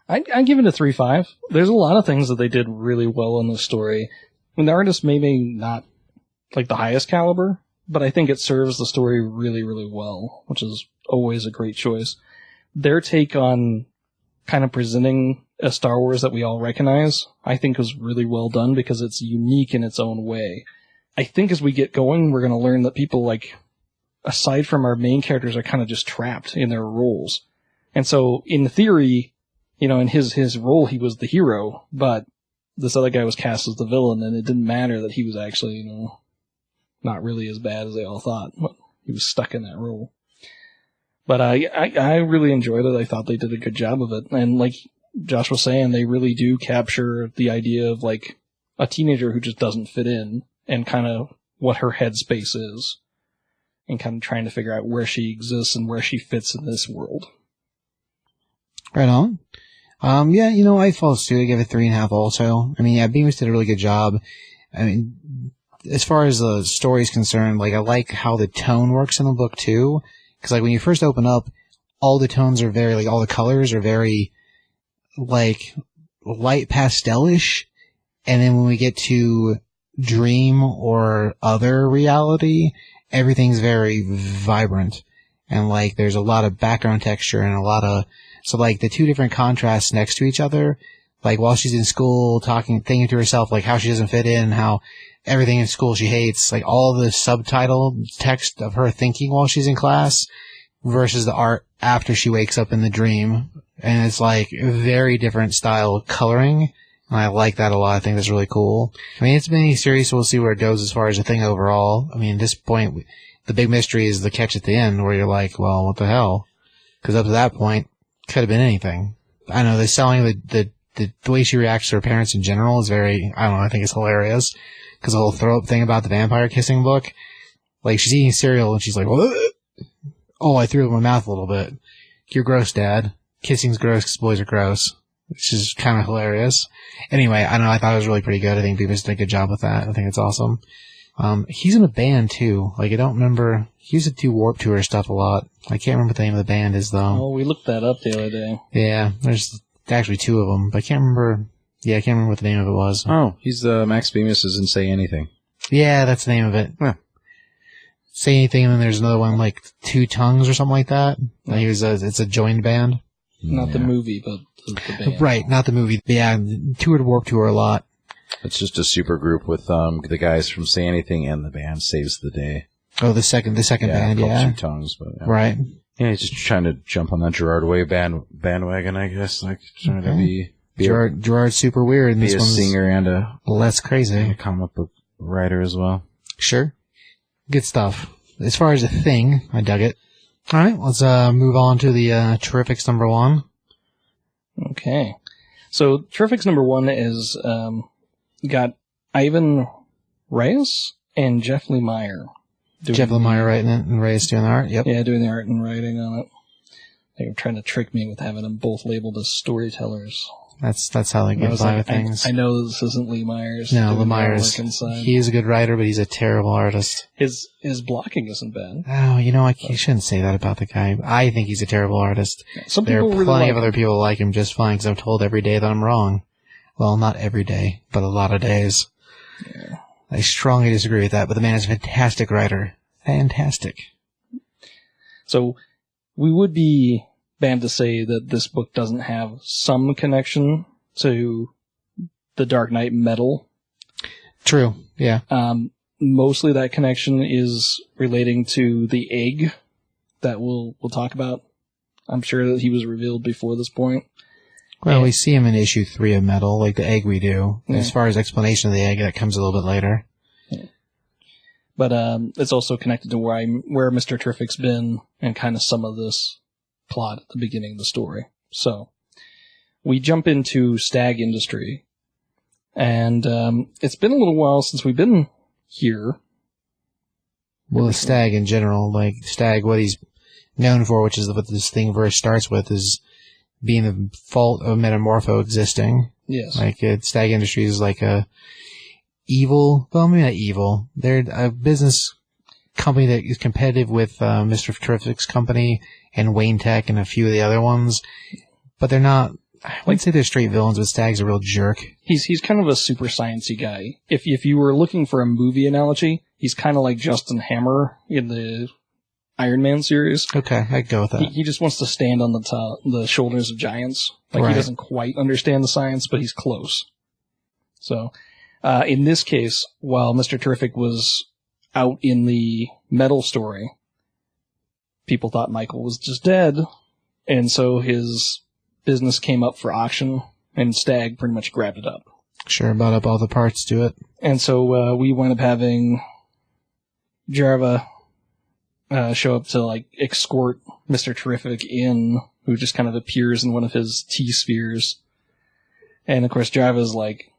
I give it a 3.5. There's a lot of things that they did really well in the story. I mean, the artist maybe not like the highest caliber, but I think it serves the story really, really well, which is always a great choice. Their take on kind of presenting a Star Wars that we all recognize, I think was really well done because it's unique in its own way. I think as we get going, we're going to learn that people like, aside from our main characters, are kind of just trapped in their roles. And so in theory, in his role, he was the hero, but this other guy was cast as the villain, and it didn't matter that he was actually, not really as bad as they all thought. But he was stuck in that role. But I really enjoyed it. I thought they did a good job of it. And like Josh was saying, they really do capture the idea of like a teenager who just doesn't fit in and kind of what her headspace is and kind of trying to figure out where she exists and where she fits in this world. Right on. I follow suit. I give it 3.5 also. I mean, yeah, Bemis did a really good job. I mean, as far as the story is concerned, like, I like how the tone works in the book, too. Because, like, when you first open up, all the tones are very, like, all the colors are very, like, light pastel-ish. And then when we get to dream or other reality, everything's very vibrant. And, like, there's a lot of background texture and a lot of... So, like, the two different contrasts next to each other, like, while she's in school, thinking to herself, like, how she doesn't fit in, how everything in school she hates, like, all the subtitle text of her thinking while she's in class versus the art after she wakes up in the dream. And it's, like, a very different style of coloring. And I like that a lot. I think that's really cool. I mean, it's a mini series, so we'll see where it goes as far as the thing overall. I mean, at this point, the big mystery is the catch at the end where you're like, well, what the hell? Because up to that point, could have been anything. I know they're selling the way she reacts to her parents in general is very, I don't know, I think it's hilarious. Because the whole throw-up thing about the vampire kissing book, like, she's eating cereal and she's like, oh, I threw it in my mouth a little bit. You're gross, Dad. Kissing's gross because boys are gross. Which is kind of hilarious. Anyway, I don't know, I thought it was really pretty good. I think Beavis did a good job with that. I think it's awesome. He's in a band, too. Like, I don't remember... He used to do Warp Tour stuff a lot. I can't remember what the name of the band is, though. Oh, we looked that up the other day. Yeah, there's actually two of them, but I can't remember... Yeah, I can't remember what the name of it was. Oh, he's Max Bemis is in Say Anything. Yeah, that's the name of it. Yeah. Say Anything, and then there's another one, like, Two Tongues or something like that. Like, it's a joined band. Not the movie, but the band. Right, not the movie. But yeah, toured Warp Tour a lot. It's just a super group with the guys from Say Anything and the band Saves the Day. Oh, the second band, yeah. Two Tongues, but yeah. Right. Yeah, he's just trying to jump on that Gerard Way bandwagon, I guess. Like trying to be Gerard's super weird, and be this a one's singer and a less crazy. comic book writer as well. Sure, good stuff. As far as the thing, I dug it. All right, let's move on to the Terrifics number 1. Okay. So, Terrifics number 1 is got Ivan Reyes and Jeff Lemire. Jeff Lemire writing it and Reyes doing the art, yep. Yeah, doing the art and writing on it. They were trying to trick me with having them both labeled as storytellers. That's how they get by with things. I know this isn't Lemire's. No, Lemire's. He is a good writer, but he's a terrible artist. His blocking isn't bad. Oh, you know, you shouldn't say that about the guy. I think he's a terrible artist. Some there people are really plenty like of other people like him just fine, because I'm told every day that I'm wrong. Well, not every day, but a lot of days. Yeah. I strongly disagree with that, but the man is a fantastic writer. Fantastic. So, we would be banned to say that this book doesn't have some connection to the Dark Knight metal. True, yeah. Mostly that connection is relating to the egg that we'll talk about. I'm sure that he was revealed before this point. Well, we see him in issue 3 of Metal, like the egg we do. Yeah. As far as explanation of the egg, that comes a little bit later. Yeah. But it's also connected to where Mr. Terrific's been and kind of some of this plot at the beginning of the story. So, we jump into Stag Industry. And it's been a little while since we've been here. Well, the Stag in general, like Stag, what he's known for, which is what this thing verse starts with, is being the fault of Metamorpho existing. Yes. Like, Stag Industries is like a evil, well, maybe not evil. They're a business company that is competitive with Mr. Terrific's company and Wayne Tech and a few of the other ones. But they're not, I wouldn't say they're straight villains, but Stag's a real jerk. He's kind of a super sciencey guy. If you were looking for a movie analogy, he's kind of like Justin Hammer in the Iron Man series. Okay, I could go with that. He just wants to stand on the shoulders of giants. Like, right. He doesn't quite understand the science, but he's close. So, in this case, while Mr. Terrific was out in the metal story, people thought Michael was just dead, and so his business came up for auction, and Stag pretty much grabbed it up. Sure, bought up all the parts to it. And so we wound up having Jarva show up to, like, escort Mr. Terrific in, who just kind of appears in one of his T-spheres. And, of course, Jarva's like,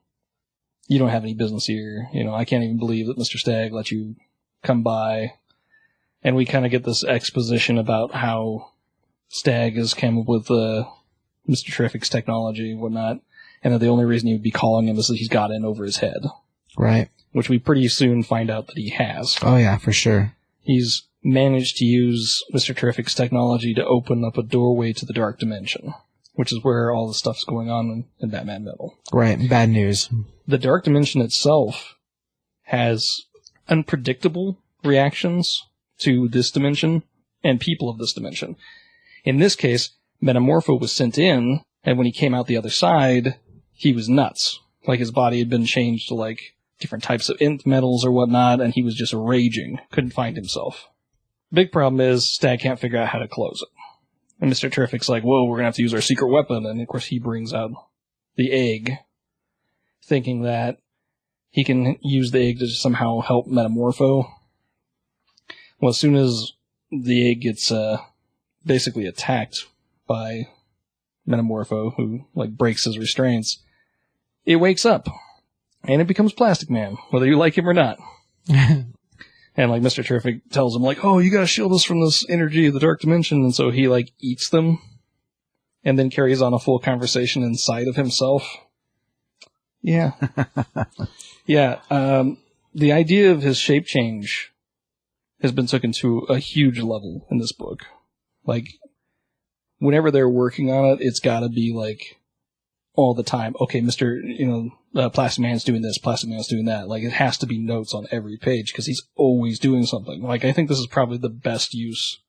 you don't have any business here. You know, I can't even believe that Mr. Stag let you come by. And we kind of get this exposition about how Stag has come up with Mr. Terrific's technology and whatnot, and that the only reason he would be calling him is that he's got in over his head. Right. Which we pretty soon find out that he has. Oh, yeah, for sure. He's managed to use Mr. Terrific's technology to open up a doorway to the Dark Dimension, which is where all the stuff's going on in Batman Metal. Right, bad news. The Dark Dimension itself has unpredictable reactions to this dimension, and people of this dimension. In this case, Metamorpho was sent in, and when he came out the other side, he was nuts. Like, his body had been changed to, like, different types of nth metals or whatnot, and he was just raging. Couldn't find himself. Big problem is, Stag can't figure out how to close it. And Mr. Terrific's like, whoa, we're gonna have to use our secret weapon, and of course he brings out the egg, thinking that he can use the egg to somehow help Metamorpho. Well, as soon as the egg gets, basically attacked by Metamorpho, who, like, breaks his restraints, it wakes up, and it becomes Plastic Man, whether you like him or not. And, like, Mr. Terrific tells him, like, oh, you gotta shield us from this energy of the dark dimension, and so he, like, eats them, and then carries on a full conversation inside of himself. Yeah. Yeah, the idea of his shape change has been taken to a huge level in this book. Like, whenever they're working on it, it's gotta be, like, all the time. Okay, Plastic Man's doing this, Plastic Man's doing that. Like, it has to be notes on every page, because he's always doing something. Like, I think this is probably the best use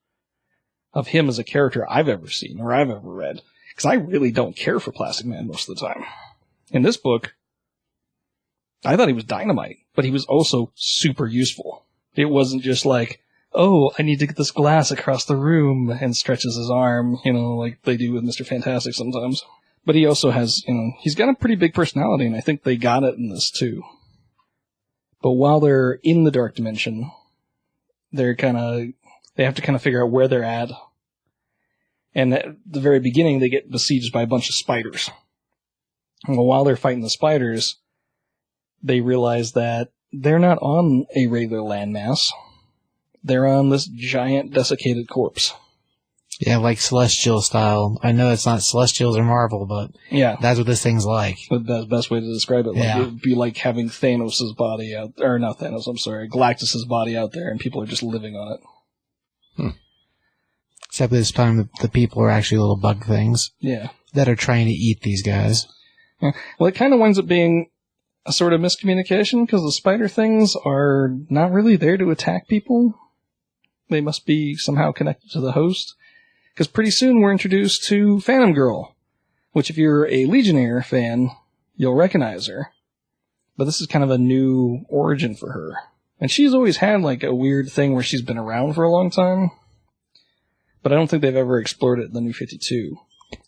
of him as a character I've ever seen, or I've ever read. Because I really don't care for Plastic Man most of the time. In this book, I thought he was dynamite, but he was also super useful. It wasn't just like, oh, I need to get this glass across the room, and stretches his arm, like they do with Mr. Fantastic sometimes. But he also has, he's got a pretty big personality, and I think they got it in this too. But while they're in the dark dimension, they have to kind of figure out where they're at. And at the very beginning, they get besieged by a bunch of spiders. And while they're fighting the spiders, they realize that they're not on a regular landmass. They're on this giant desiccated corpse. Yeah, like Celestial style. I know it's not Celestials or Marvel, but yeah, that's what this thing's like. The best way to describe it. Like, yeah. It would be like having Thanos' body out, or not Thanos, I'm sorry, Galactus' body out there, and people are just living on it. Except this time, the people are actually little bug things. Yeah. That are trying to eat these guys. Yeah. Well, it kind of winds up being a sort of miscommunication, because the spider things are not really there to attack people. They must be somehow connected to the host. Because pretty soon we're introduced to Phantom Girl, which if you're a Legionnaire fan, you'll recognize her. But this is kind of a new origin for her. And she's always had like a weird thing where she's been around for a long time. But I don't think they've ever explored it in the New 52.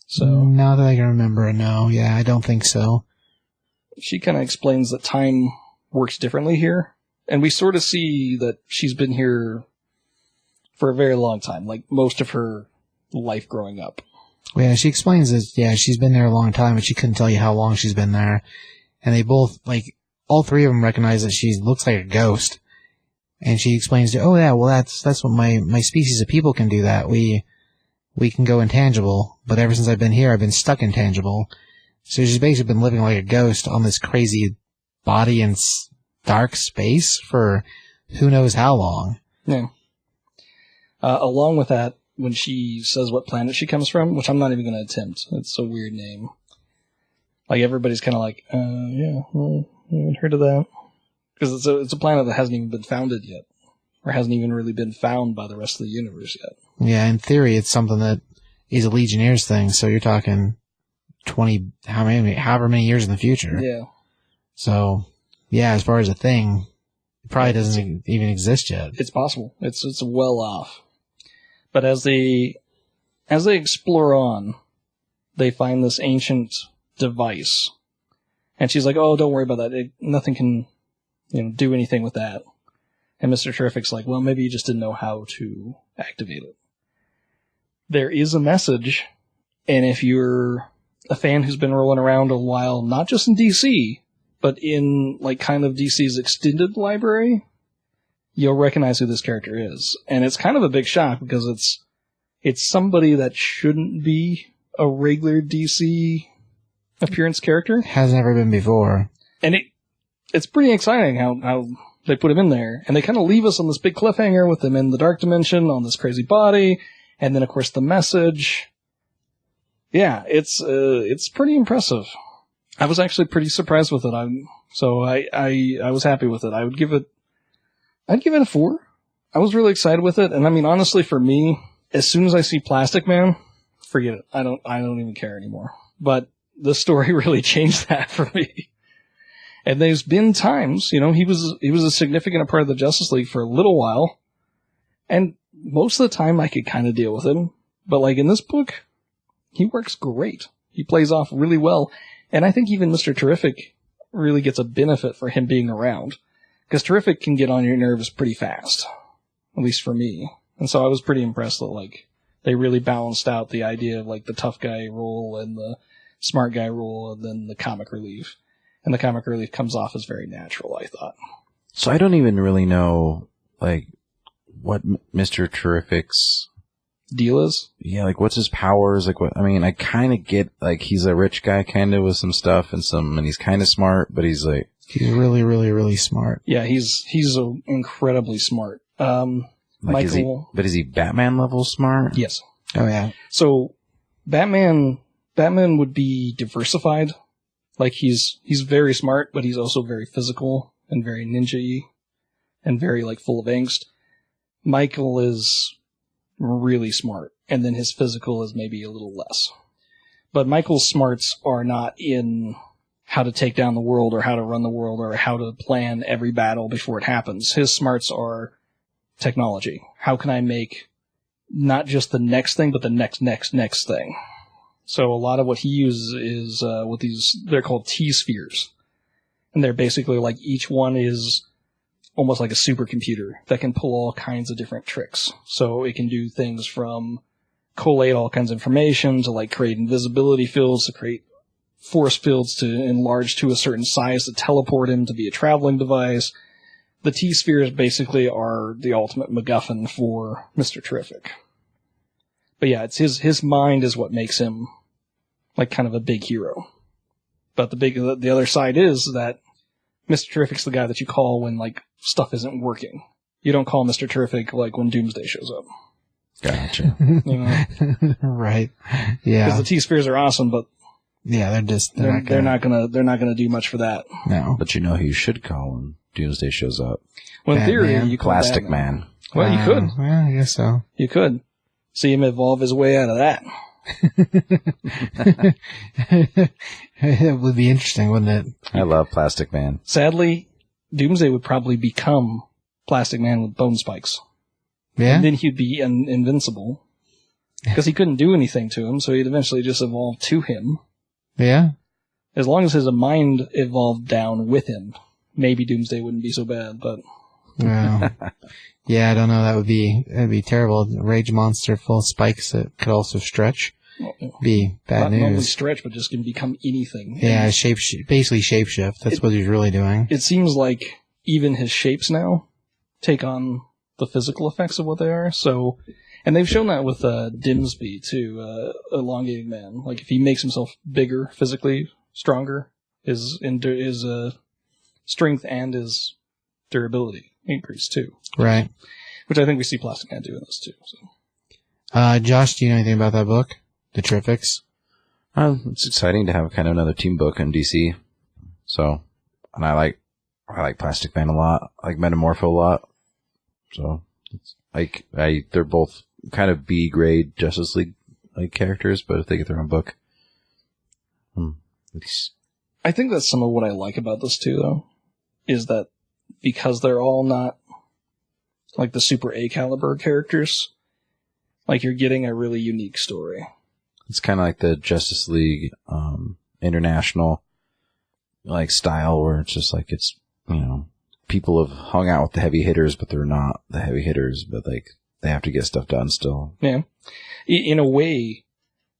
So now that I can remember, no. Yeah, I don't think so. She kind of explains that time works differently here. And we sort of see that she's been here for a very long time, like most of her life growing up. Yeah, she explains that, yeah, she's been there a long time, but she couldn't tell you how long she's been there. And they both, like, all three of them recognize that she looks like a ghost. And she explains to, oh yeah, well that's what my species of people can do that. We can go intangible, but ever since I've been here, I've been stuck intangible. So she's basically been living like a ghost on this crazy body in dark space for who knows how long. Yeah. Along with that, when she says what planet she comes from, which I'm not even going to attempt. It's a weird name. Like, everybody's kind of like, yeah, well, I haven't heard of that. Because it's a planet that hasn't even been founded yet. Or hasn't even really been found by the rest of the universe yet. Yeah, in theory, it's something that is a Legionnaires thing, so you're talking 20, however many years in the future. Yeah. So, yeah, as far as a thing, it probably doesn't even exist yet. It's possible. It's well off. But as they explore on, they find this ancient device. And she's like, oh, don't worry about that. Nothing can, do anything with that. And Mr. Terrific's like, well, maybe you just didn't know how to activate it. There is a message, and if you're a fan who's been rolling around a while, not just in DC, but in, like, kind of DC's extended library, you'll recognize who this character is. And it's kind of a big shock, because it's somebody that shouldn't be a regular DC appearance character. Has never been before. And it's pretty exciting how they put him in there. And they kind of leave us on this big cliffhanger with him in the dark dimension on this crazy body. And then, of course, the message. Yeah, it's pretty impressive. I was actually pretty surprised with it. So I was happy with it. I'd give it a 4. I was really excited with it. And I mean, honestly, for me, as soon as I see Plastic Man, forget it. I don't even care anymore. But the story really changed that for me. And there's been times, he was a significant part of the Justice League for a little while. And most of the time I could kind of deal with him. But like in this book, he works great. He plays off really well. And I think even Mr. Terrific really gets a benefit for him being around. Because Terrific can get on your nerves pretty fast. At least for me. And so I was pretty impressed that, like, they really balanced out the idea of, like, the tough guy role and the smart guy role and then the comic relief. And the comic relief comes off as very natural, I thought. So I don't even really know, like, what Mr. Terrific's deal is? Yeah, like, what's his powers? Like, what? I mean, I kind of get, like, he's a rich guy kind of with some stuff and he's kind of smart, but he's, like... He's really, really, really smart. Yeah, he's incredibly smart. Like, Michael... Is he Batman level smart? Yes. Oh, yeah. So, Batman would be diversified. Like, he's very smart, but he's also very physical and very ninja-y and very, like, full of angst. Michael is really smart, and then his physical is maybe a little less. But Michael's smarts are not in how to take down the world or how to run the world or how to plan every battle before it happens. His smarts are technology. How can I make not just the next thing, but the next thing? So a lot of what he uses is with these, they're called T-spheres. And they're basically like each one is almost like a supercomputer that can pull all kinds of different tricks. So it can do things from collate all kinds of information to like create invisibility fields, to create force fields to enlarge to a certain size, to teleport him, to be a traveling device. The T-spheres basically are the ultimate MacGuffin for Mr. Terrific. But yeah, it's his mind is what makes him like kind of a big hero. But the other side is that Mr. Terrific's the guy that you call when like stuff isn't working. You don't call Mr. Terrific like when Doomsday shows up. Gotcha. Right. Yeah. Because the T-spheres are awesome, but yeah, they're not gonna do much for that. No. But you know who you should call when Doomsday shows up? Well, in theory, you call Plastic Batman. Man. Well, you could. Yeah, I guess so. You could. See him evolve his way out of that. It would be interesting, wouldn't it? I love Plastic Man. Sadly, Doomsday would probably become Plastic Man with bone spikes. Yeah? And then he'd be invincible. Because he couldn't do anything to him, so he'd eventually just evolve to him. Yeah? As long as his mind evolved down with him, maybe Doomsday wouldn't be so bad, but... Well, yeah, I don't know. That'd be terrible. A rage monster full of spikes that could also stretch. Be bad news. Not only stretch, but just can become anything. Yeah, basically shapeshift. That's what he's really doing. It seems like even his shapes now take on the physical effects of what they are. So, and they've shown that with Dimsby too, elongating man. Like if he makes himself bigger physically, stronger, his strength and his durability increase too. Right. Which I think we see Plastic Man doing this too. So. Josh, do you know anything about that book? The Terrifics? It's exciting to have kind of another team book in DC. So, and I like Plastic Man a lot. I like Metamorpho a lot. So, it's like, they're both kind of B-grade Justice League like characters, but if they get their own book, I think that's some of what I like about this too, though, is that because they're all not like the super A caliber characters, like you're getting a really unique story. It's kind of like the Justice League International like style, where it's just like it's, you know, people have hung out with the heavy hitters, but they're not the heavy hitters, but like they have to get stuff done still. Yeah, in a way,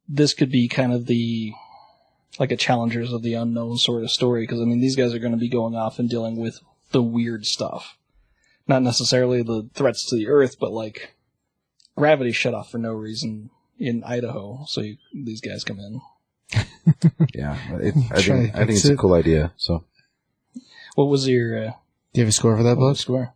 this could be kind of like a Challengers of the Unknown sort of story, because I mean these guys are going to be going off and dealing with the weird stuff, not necessarily the threats to the Earth, but like gravity shut off for no reason in Idaho, so these guys come in. Yeah, I think it's a cool idea. So, what was your? Do you have a score for that book? Score.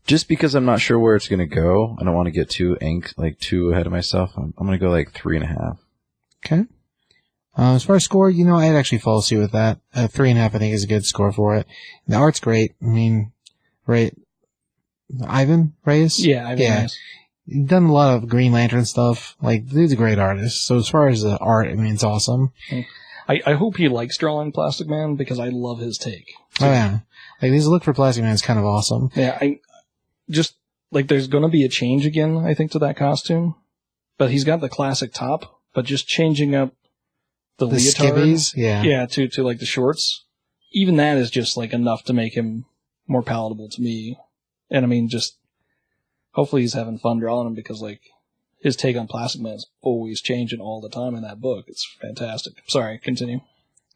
Just because I'm not sure where it's gonna go, I don't want to get too ahead of myself. I'm gonna go like 3.5. Okay. As far as score, you know, I'd actually follow suit with that. 3.5, I think, is a good score for it. The art's great. I mean, right. Ivan Reyes? Yeah, Ivan Reyes. He's done a lot of Green Lantern stuff. Like, the dude's a great artist. So as far as the art, I mean, it's awesome. I hope he likes drawing Plastic Man because I love his take. Oh, yeah. Like, this look for Plastic Man is kind of awesome. Yeah, I just, like, there's going to be a change again, I think, to that costume. But he's got the classic top, but just changing up the leotard. Skivvies? Yeah. Yeah, to like the shorts. Even that is just like enough to make him more palatable to me. And I mean, just hopefully he's having fun drawing him because like his take on Plastic Man is always changing all the time in that book. It's fantastic. Sorry, continue.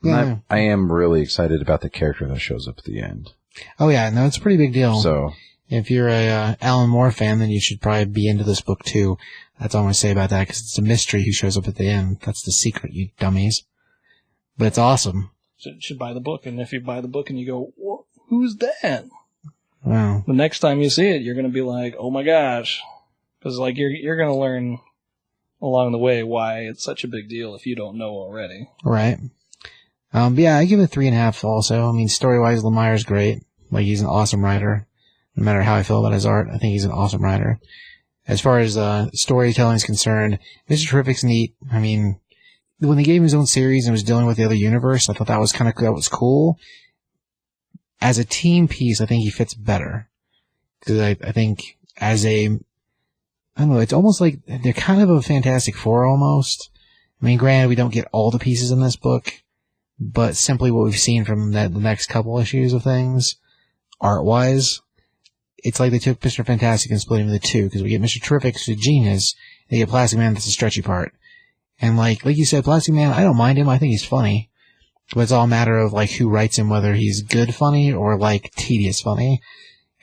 Yeah. I am really excited about the character that shows up at the end. Oh, yeah. No, it's a pretty big deal. So, if you're a Alan Moore fan, then you should probably be into this book, too. That's all I'm going to say about that, because it's a mystery who shows up at the end. That's the secret, you dummies. But it's awesome. Should buy the book, and if you buy the book and you go, who's that? Wow. The next time you see it, you're going to be like, oh my gosh. Because like you're going to learn along the way why it's such a big deal if you don't know already. Right. But yeah, I give it 3.5 also. I mean, story-wise, Lemire's great. Like, he's an awesome writer. No matter how I feel about his art, I think he's an awesome writer. As far as storytelling is concerned, Mr. Terrific's neat. I mean, when they gave him his own series and was dealing with the other universe, I thought that was cool. As a team piece, I think he fits better. Because I think as I don't know, it's almost like they're kind of a Fantastic Four almost. I mean, granted, we don't get all the pieces in this book, but simply what we've seen from the next couple issues of things, art-wise, it's like they took Mr. Fantastic and split him into two, because we get Mr. Terrific, who's a genius, and they get Plastic Man, that's the stretchy part. And like you said, Plastic Man, I don't mind him, I think he's funny. But it's all a matter of like who writes him, whether he's good funny or like tedious funny.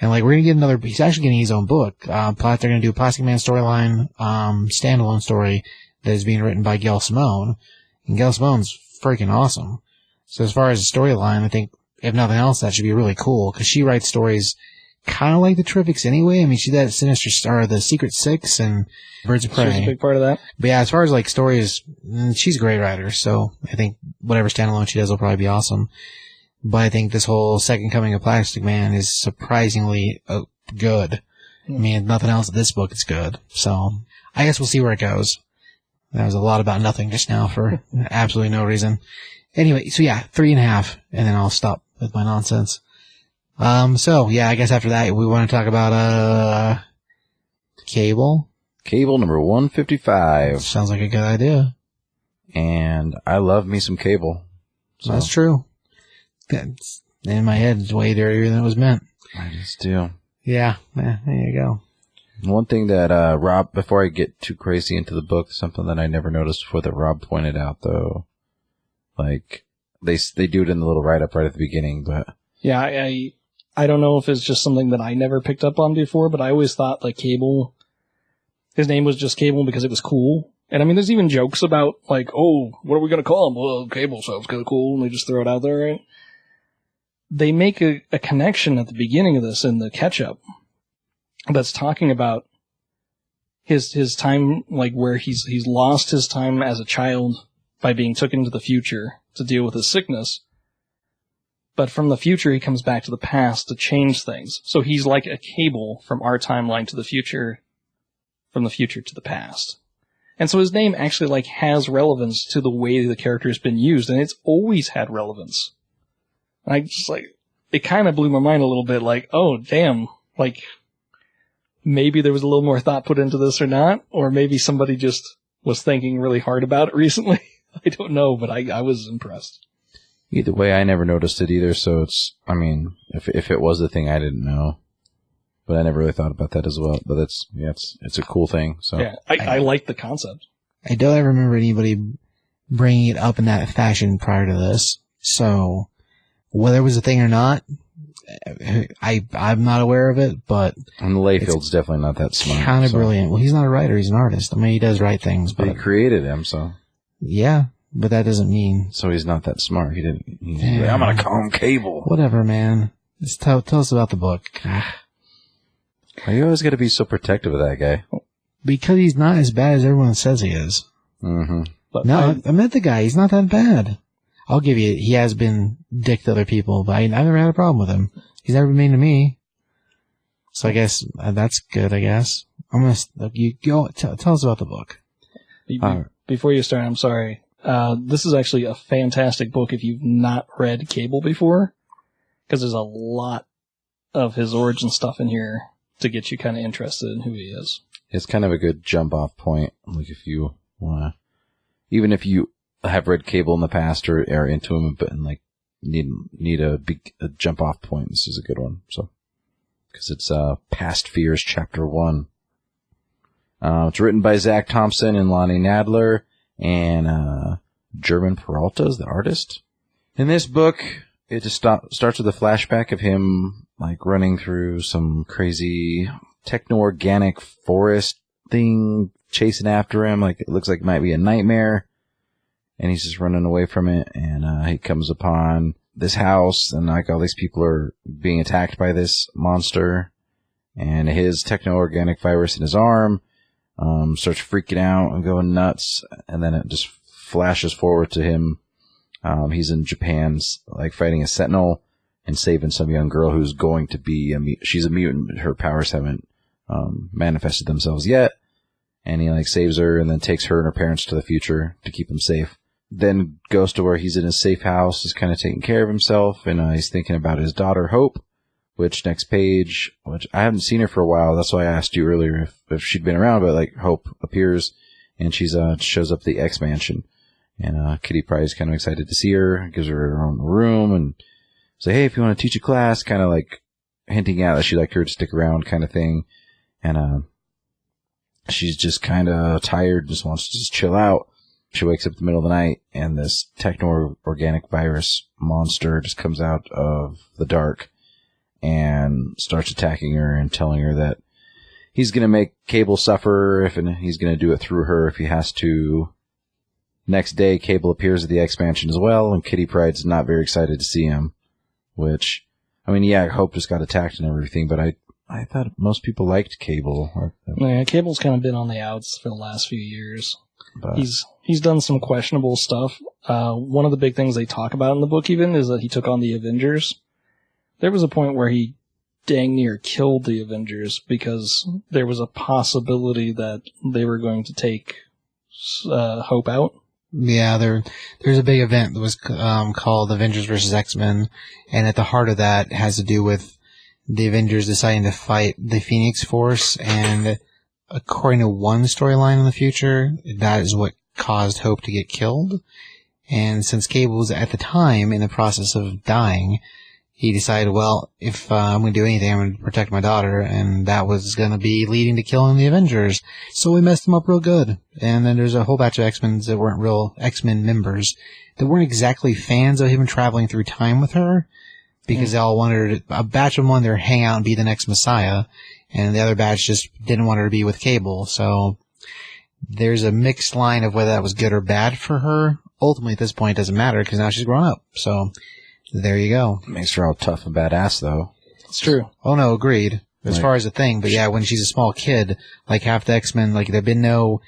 And like we're gonna get he's actually getting his own book. They're gonna do a Plastic Man storyline, standalone story that is being written by Gail Simone. And Gail Simone's freaking awesome. So as far as the storyline, I think if nothing else, that should be really cool, because she writes stories kind of like the Terrifics anyway. I mean, she did Sinister Star, the Secret Six, and Birds of Prey. She's a big part of that. But yeah, as far as like stories, she's a great writer, so I think whatever standalone she does will probably be awesome. But I think this whole Second Coming of Plastic Man is surprisingly good. I mean, if nothing else, this book is good. So I guess we'll see where it goes. That was a lot about nothing just now for absolutely no reason. Anyway, so yeah, 3.5, and then I'll stop with my nonsense. So yeah, I guess after that we want to talk about Cable. Cable number 155. Sounds like a good idea. And I love me some Cable. So. That's true. That's, in my head, it's way dirtier than it was meant. I just do. Yeah, there you go. One thing that Rob, before I get too crazy into the book, something that I never noticed before that Rob pointed out, though, like they do it in the little write-up right at the beginning, but yeah, I don't know if it's just something that I never picked up on before, but I always thought like Cable, his name was just Cable because it was cool. And I mean, there's even jokes about like, oh, what are we gonna call him? Well, Cable sounds kind of cool, and they just throw it out there, right? They make a connection at the beginning of this in the catch-up that's talking about his time, like where he's lost his time as a child by being taken into the future to deal with his sickness. But from the future, he comes back to the past to change things. So he's like a cable from our timeline to the future, from the future to the past. And so his name actually like has relevance to the way the character has been used, and it's always had relevance. And I just like, it kind of blew my mind a little bit, like, oh, damn, like, maybe there was a little more thought put into this or not, or maybe somebody just was thinking really hard about it recently. I don't know, but I was impressed. Either way, I never noticed it either, so it's, I mean, if it was the thing, I didn't know. But I never really thought about that as well. But it's a cool thing, so. Yeah, I like the concept. I don't ever remember anybody bringing it up in that fashion prior to this, so whether it was a thing or not, I'm not aware of it, but... And Layfield's definitely not that smart. Kind of brilliant. Well, he's not a writer, he's an artist. I mean, he does write things, but... He created him, so... Yeah, but that doesn't mean... So he's not that smart. He's like, I'm gonna call him Cable. Whatever, man. Just tell us about the book. Why you always gotta be so protective of that guy? Because he's not as bad as everyone says he is. Mm-hmm. But No, I met the guy. He's not that bad. I'll give you, he has been dick to other people, but I never had a problem with him. He's never been mean to me. So I guess that's good, I guess. I'm going to, you go, tell us about the book. Before you start, I'm sorry. This is actually a fantastic book if you've not read Cable before, because there's a lot of his origin stuff in here to get you kind of interested in who he is. It's kind of a good jump off point. Like if you want to, even if you have read Cable in the past or are into him, but like need a jump off point, this is a good one. So, because it's Past Fears Chapter 1. It's written by Zach Thompson and Lonnie Nadler, and German Peralta is the artist. In this book, it just starts with a flashback of him like running through some crazy techno-organic forest thing, chasing after him. Like it looks like it might be a nightmare, and he's just running away from it. And he comes upon this house, and like all these people are being attacked by this monster, and his techno-organic virus in his arm starts freaking out and going nuts, and then it just flashes forward to him. He's in Japan, like fighting a sentinel and saving some young girl who's going to be she's a mutant, but her powers haven't manifested themselves yet. And he like saves her and then takes her and her parents to the future to keep them safe. Then goes to where he's in his safe house, is kind of taking care of himself, and he's thinking about his daughter Hope. Which next page, which I haven't seen her for a while, that's why I asked you earlier if she'd been around, but like Hope appears and she's shows up at the X Mansion, and Kitty Pryde is kind of excited to see her, gives her her own room and say, hey, if you want to teach a class, kind of like hinting out that she'd like her to stick around kind of thing. And she's just kind of tired, just wants to just chill out. She wakes up in the middle of the night and this techno-organic virus monster just comes out of the dark and starts attacking her and telling her that he's going to make Cable suffer and he's going to do it through her if he has to. Next day, Cable appears at the X Mansion as well, and Kitty Pryde's not very excited to see him. Which, I mean, yeah, Hope just got attacked and everything, but I thought most people liked Cable. Yeah, Cable's kind of been on the outs for the last few years. But he's done some questionable stuff. One of the big things they talk about in the book even is that he took on the Avengers. There was a point where he dang near killed the Avengers because there was a possibility that they were going to take Hope out. Yeah, there's a big event that was called Avengers vs. X-Men, and at the heart of that has to do with the Avengers deciding to fight the Phoenix Force, and according to one storyline in the future, that is what caused Hope to get killed. And since Cable was at the time in the process of dying, he decided, well, if I'm going to do anything, I'm going to protect my daughter, and that was going to be leading to killing the Avengers. So we messed him up real good. And then there's a whole batch of X-Men that weren't real X-Men members that weren't exactly fans of him traveling through time with her, because they all wanted a batch of them wanted her to hang out and be the next Messiah, and the other batch just didn't want her to be with Cable. So there's a mixed line of whether that was good or bad for her. Ultimately, at this point, it doesn't matter because now she's grown up. So there you go. Makes her all tough and badass, though. It's true. Oh, no, agreed. As far as the thing. But yeah, when she's a small kid, like half the X-Men, like there've been no...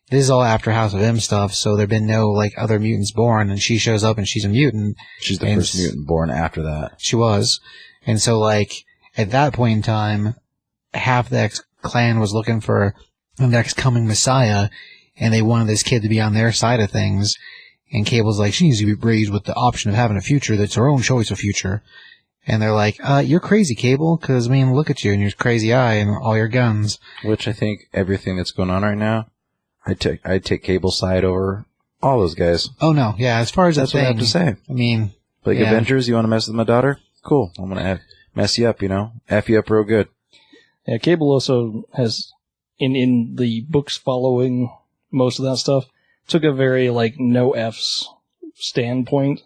This is all after House of M stuff, so there've been no like other mutants born, and she shows up and she's a mutant. She's the first mutant born after that. She was. And so like, at that point in time, half the X-Clan was looking for the next coming Messiah, and they wanted this kid to be on their side of things. And Cable's like, she needs to be raised with the option of having a future that's her own choice of future. And they're like, you're crazy, Cable, because, I mean, look at you and your crazy eye and all your guns. Which I think everything that's going on right now, I'd take Cable's side over all those guys. Oh, no. Yeah, as far as that's what I have to say. I mean... Like yeah. Avengers, you want to mess with my daughter? Cool. I'm going to mess you up, F you up real good. Yeah, Cable also has, in the books following most of that stuff, took a very, like, no F's standpoint.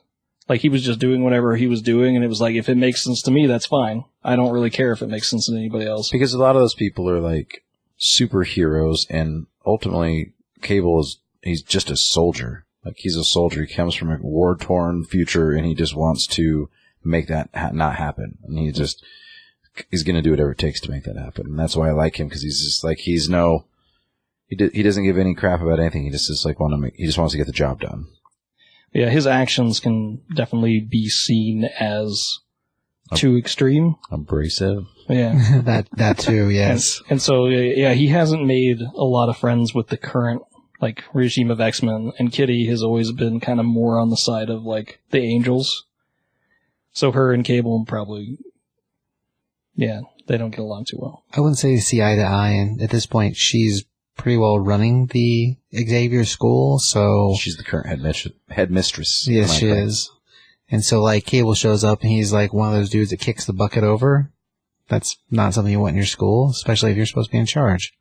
Like, he was just doing whatever he was doing, and it was like, if it makes sense to me, that's fine. I don't really care if it makes sense to anybody else. Because a lot of those people are, like, superheroes, and ultimately, Cable he's just a soldier. Like, he's a soldier. He comes from a war-torn future, and he just wants to make that not happen. And he's going to do whatever it takes to make that happen. And that's why I like him, because he's just, like, he doesn't give any crap about anything. He just is like he just wants to get the job done. Yeah, his actions can definitely be seen as too extreme. Abrasive. Yeah. that too, yes. And so, yeah, he hasn't made a lot of friends with the current, like, regime of X-Men, and Kitty has always been kind of more on the side of, like, the Angels. So her and Cable probably, yeah, they don't get along too well. I wouldn't say see eye to eye, and at this point, she's pretty well running the Xavier school, so... She's the current headmistress. Yes, she is. And so, like, Cable shows up, and he's, like, one of those dudes that kicks the bucket over. That's not something you want in your school, especially if you're supposed to be in charge.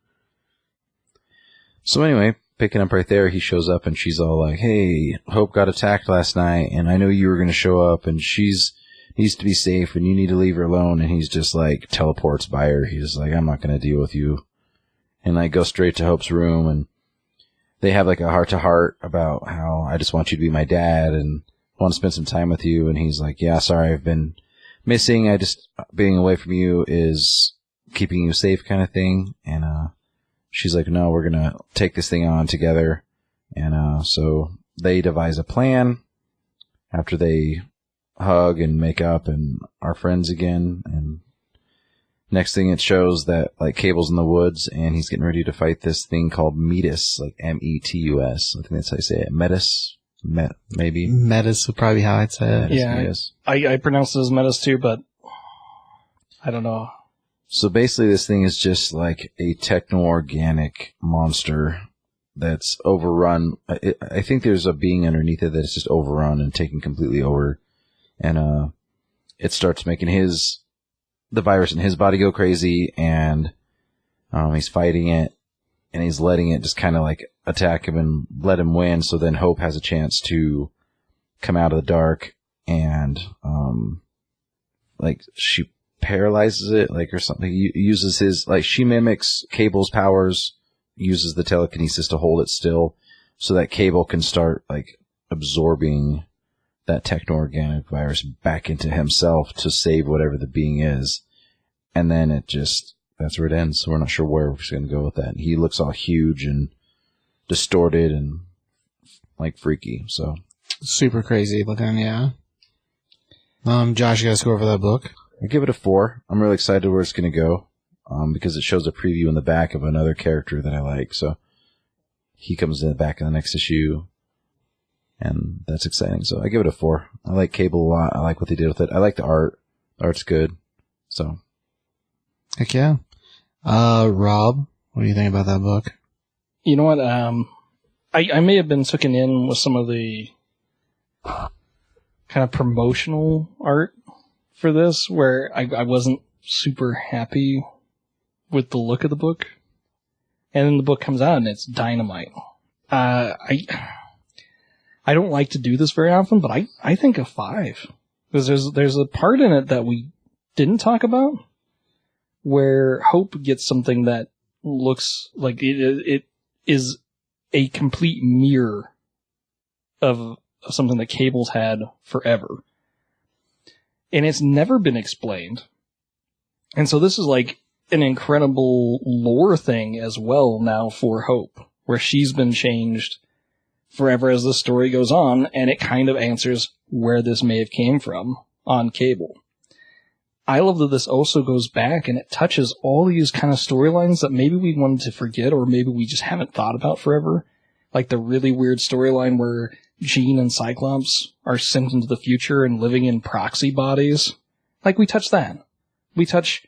So anyway, picking up right there, he shows up, and she's all like, hey, Hope got attacked last night, and I know you were going to show up, and she's needs to be safe, and you need to leave her alone. And he's just, like, teleports by her. He's just like, I'm not going to deal with you. And, like, go straight to Hope's room, and they have, like, a heart-to-heart about how I just want you to be my dad, and want to spend some time with you. And he's like, yeah, sorry, I've been missing. Being away from you is keeping you safe kind of thing. And she's like, no, we're going to take this thing on together. And so they devise a plan after they hug and make up and are friends again. And next thing it shows that, like, Cable's in the woods and he's getting ready to fight this thing called Metis, like Metus. I think that's how you say it. Metis. Maybe. Metis would probably be how I'd say it. Yeah, I pronounce it as Metis too, but I don't know. So basically this thing is just like a techno-organic monster that's overrun. I think there's a being underneath it that is just overrun and taken completely over. And it starts making the virus in his body go crazy, and he's fighting it, and he's letting it just kind of like attack him and let him win. So then Hope has a chance to come out of the dark, and like she paralyzes it, like, or something. He uses his, like, she mimics Cable's powers, uses the telekinesis to hold it still, so that Cable can start, like, absorbing that techno-organic virus back into himself to save whatever the being is. And then that's where it ends. So we're not sure where we're going to go with that. And he looks all huge and distorted and, like, freaky. So super crazy looking, yeah. Josh, you guys go over that book? I give it a 4. I'm really excited where it's going to go, because it shows a preview in the back of another character that I like. So he comes in the back of the next issue, and that's exciting. So I give it a 4. I like Cable a lot. I like what they did with it. I like the art. The art's good. So. Heck yeah. Rob, what do you think about that book? You know what? I may have been taken in with some of the kind of promotional art for this, where I wasn't super happy with the look of the book. And then the book comes out and it's dynamite. I don't like to do this very often, but I think a 5. Because there's a part in it that we didn't talk about, where Hope gets something that looks like it is a complete mirror of something that Cable's had forever. And it's never been explained. And so this is like an incredible lore thing as well now for Hope, where she's been changed forever as the story goes on, and it kind of answers where this may have came from on Cable. I love that this also goes back and it touches all these kind of storylines that maybe we wanted to forget, or maybe we just haven't thought about forever. Like the really weird storyline where Jean and Cyclops are sent into the future and living in proxy bodies. Like, we touch that. We touch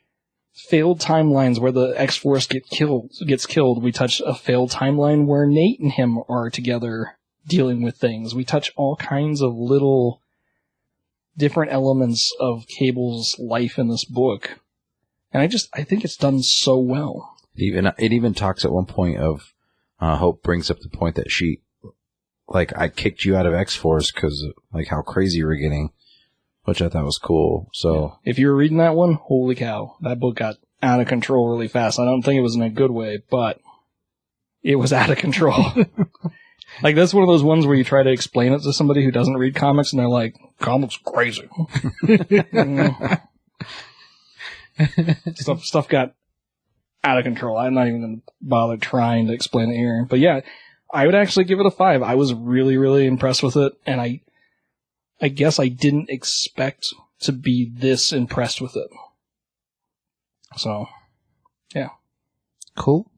failed timelines where the X-Force gets killed. We touch a failed timeline where Nate and him are together dealing with things. We touch all kinds of little different elements of Cable's life in this book. And I think it's done so well. It even talks at one point of, Hope brings up the point that she, like, I kicked you out of X-Force because, like, how crazy you were getting, which I thought was cool. So yeah. If you were reading that one, holy cow, that book got out of control really fast. I don't think it was in a good way, but it was out of control. Like, that's one of those ones where you try to explain it to somebody who doesn't read comics, and they're like, comics crazy. Stuff got out of control. I'm not even going to bother trying to explain it here. But yeah, I would actually give it a 5. I was really, really impressed with it, and I guess I didn't expect to be this impressed with it. So, yeah. Cool.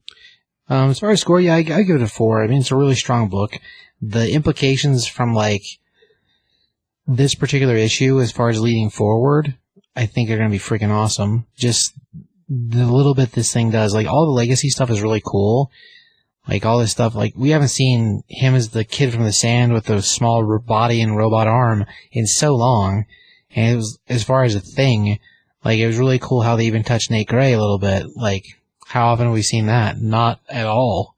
As far as score, yeah, I give it a 4. I mean, it's a really strong book. The implications from, like, this particular issue as far as leading forward, I think are going to be freaking awesome. Just the little bit this thing does. Like, all the legacy stuff is really cool. Like, all this stuff, like, we haven't seen him as the kid from the sand with the small body and robot arm in so long. And it was, as far as a thing, like, it was really cool how they even touched Nate Gray a little bit. Like, how often have we seen that? Not at all.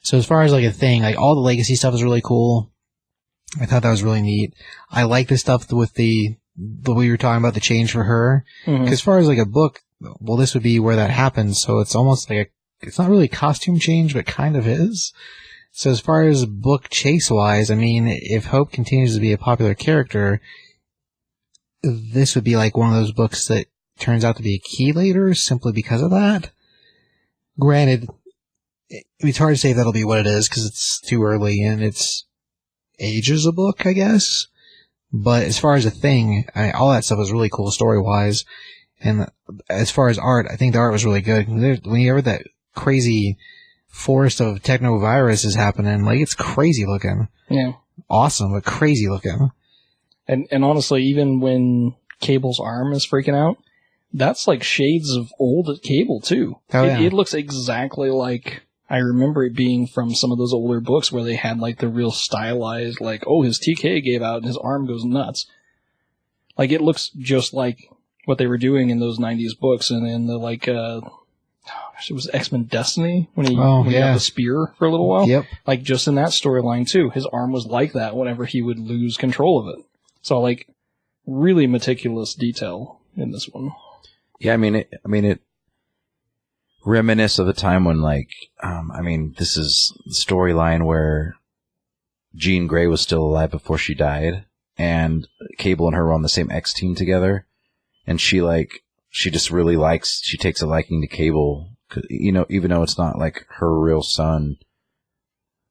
So as far as, like, a thing, like, all the legacy stuff is really cool. I thought that was really neat. I like the stuff with the way you were talking about the change for her. Because as far as, like, a book, well, this would be where that happens. So it's almost like it's not really a costume change, but kind of is. So as far as book chase-wise, I mean, if Hope continues to be a popular character, this would be like one of those books that turns out to be a key later simply because of that. Granted, it's hard to say if that'll be what it is because it's too early and it's age as a book, I guess. But as far as a thing, all that stuff was really cool story-wise. And as far as art, I think the art was really good. When you heard that crazy forest of technovirus is happening, like, it's crazy looking. Yeah. Awesome, but crazy looking. And honestly, even when Cable's arm is freaking out, that's like shades of old Cable, too. Oh, yeah. It looks exactly like I remember it being from some of those older books where they had like the real stylized, like, oh, his TK gave out and his arm goes nuts. Like, it looks just like what they were doing in those 90s books. And then the, like, it was X-Men Destiny when he got the spear for a little while. Yep. Like, just in that storyline, too, his arm was like that whenever he would lose control of it. So, like, really meticulous detail in this one. Yeah, I mean, it reminisce of the time when, like, this is the storyline where Jean Grey was still alive before she died, and Cable and her were on the same X team together, and she just really she takes a liking to Cable, you know, even though it's not, like, her real son,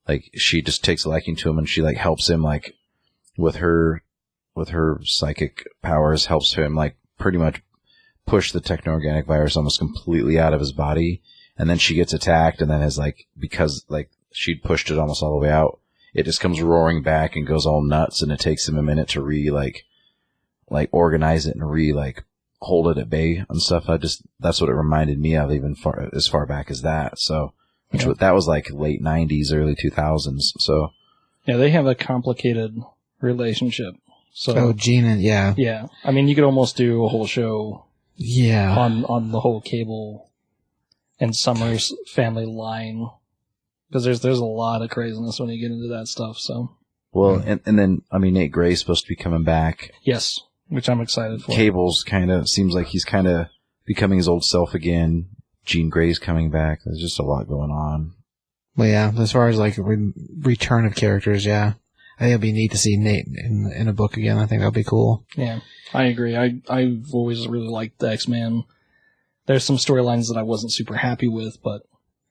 like, she just takes a liking to him, and she, like, helps him, like, with her psychic powers, helps him, like, pretty much push the techno-organic virus almost completely out of his body, and then she gets attacked, and then because she'd pushed it almost all the way out, it just comes roaring back and goes all nuts, and it takes him a minute to organize it and hold it at bay and stuff. That's what it reminded me of, even as far back as that. So, that was like late 90s, early 2000s. So, yeah, they have a complicated relationship. So, Jean and yeah. I mean, you could almost do a whole show. Yeah. On the whole Cable and Summers family line, because there's a lot of craziness when you get into that stuff. So, well, and then Nate Gray's supposed to be coming back. Yes, which I'm excited for. Cable's seems like he's kind of becoming his old self again. Jean Grey's coming back. There's just a lot going on. Well, yeah, as far as like return of characters, yeah, I think it'd be neat to see Nate in a book again. I think that'd be cool. Yeah. I agree. I've always really liked the X-Men. There's some storylines that I wasn't super happy with, but...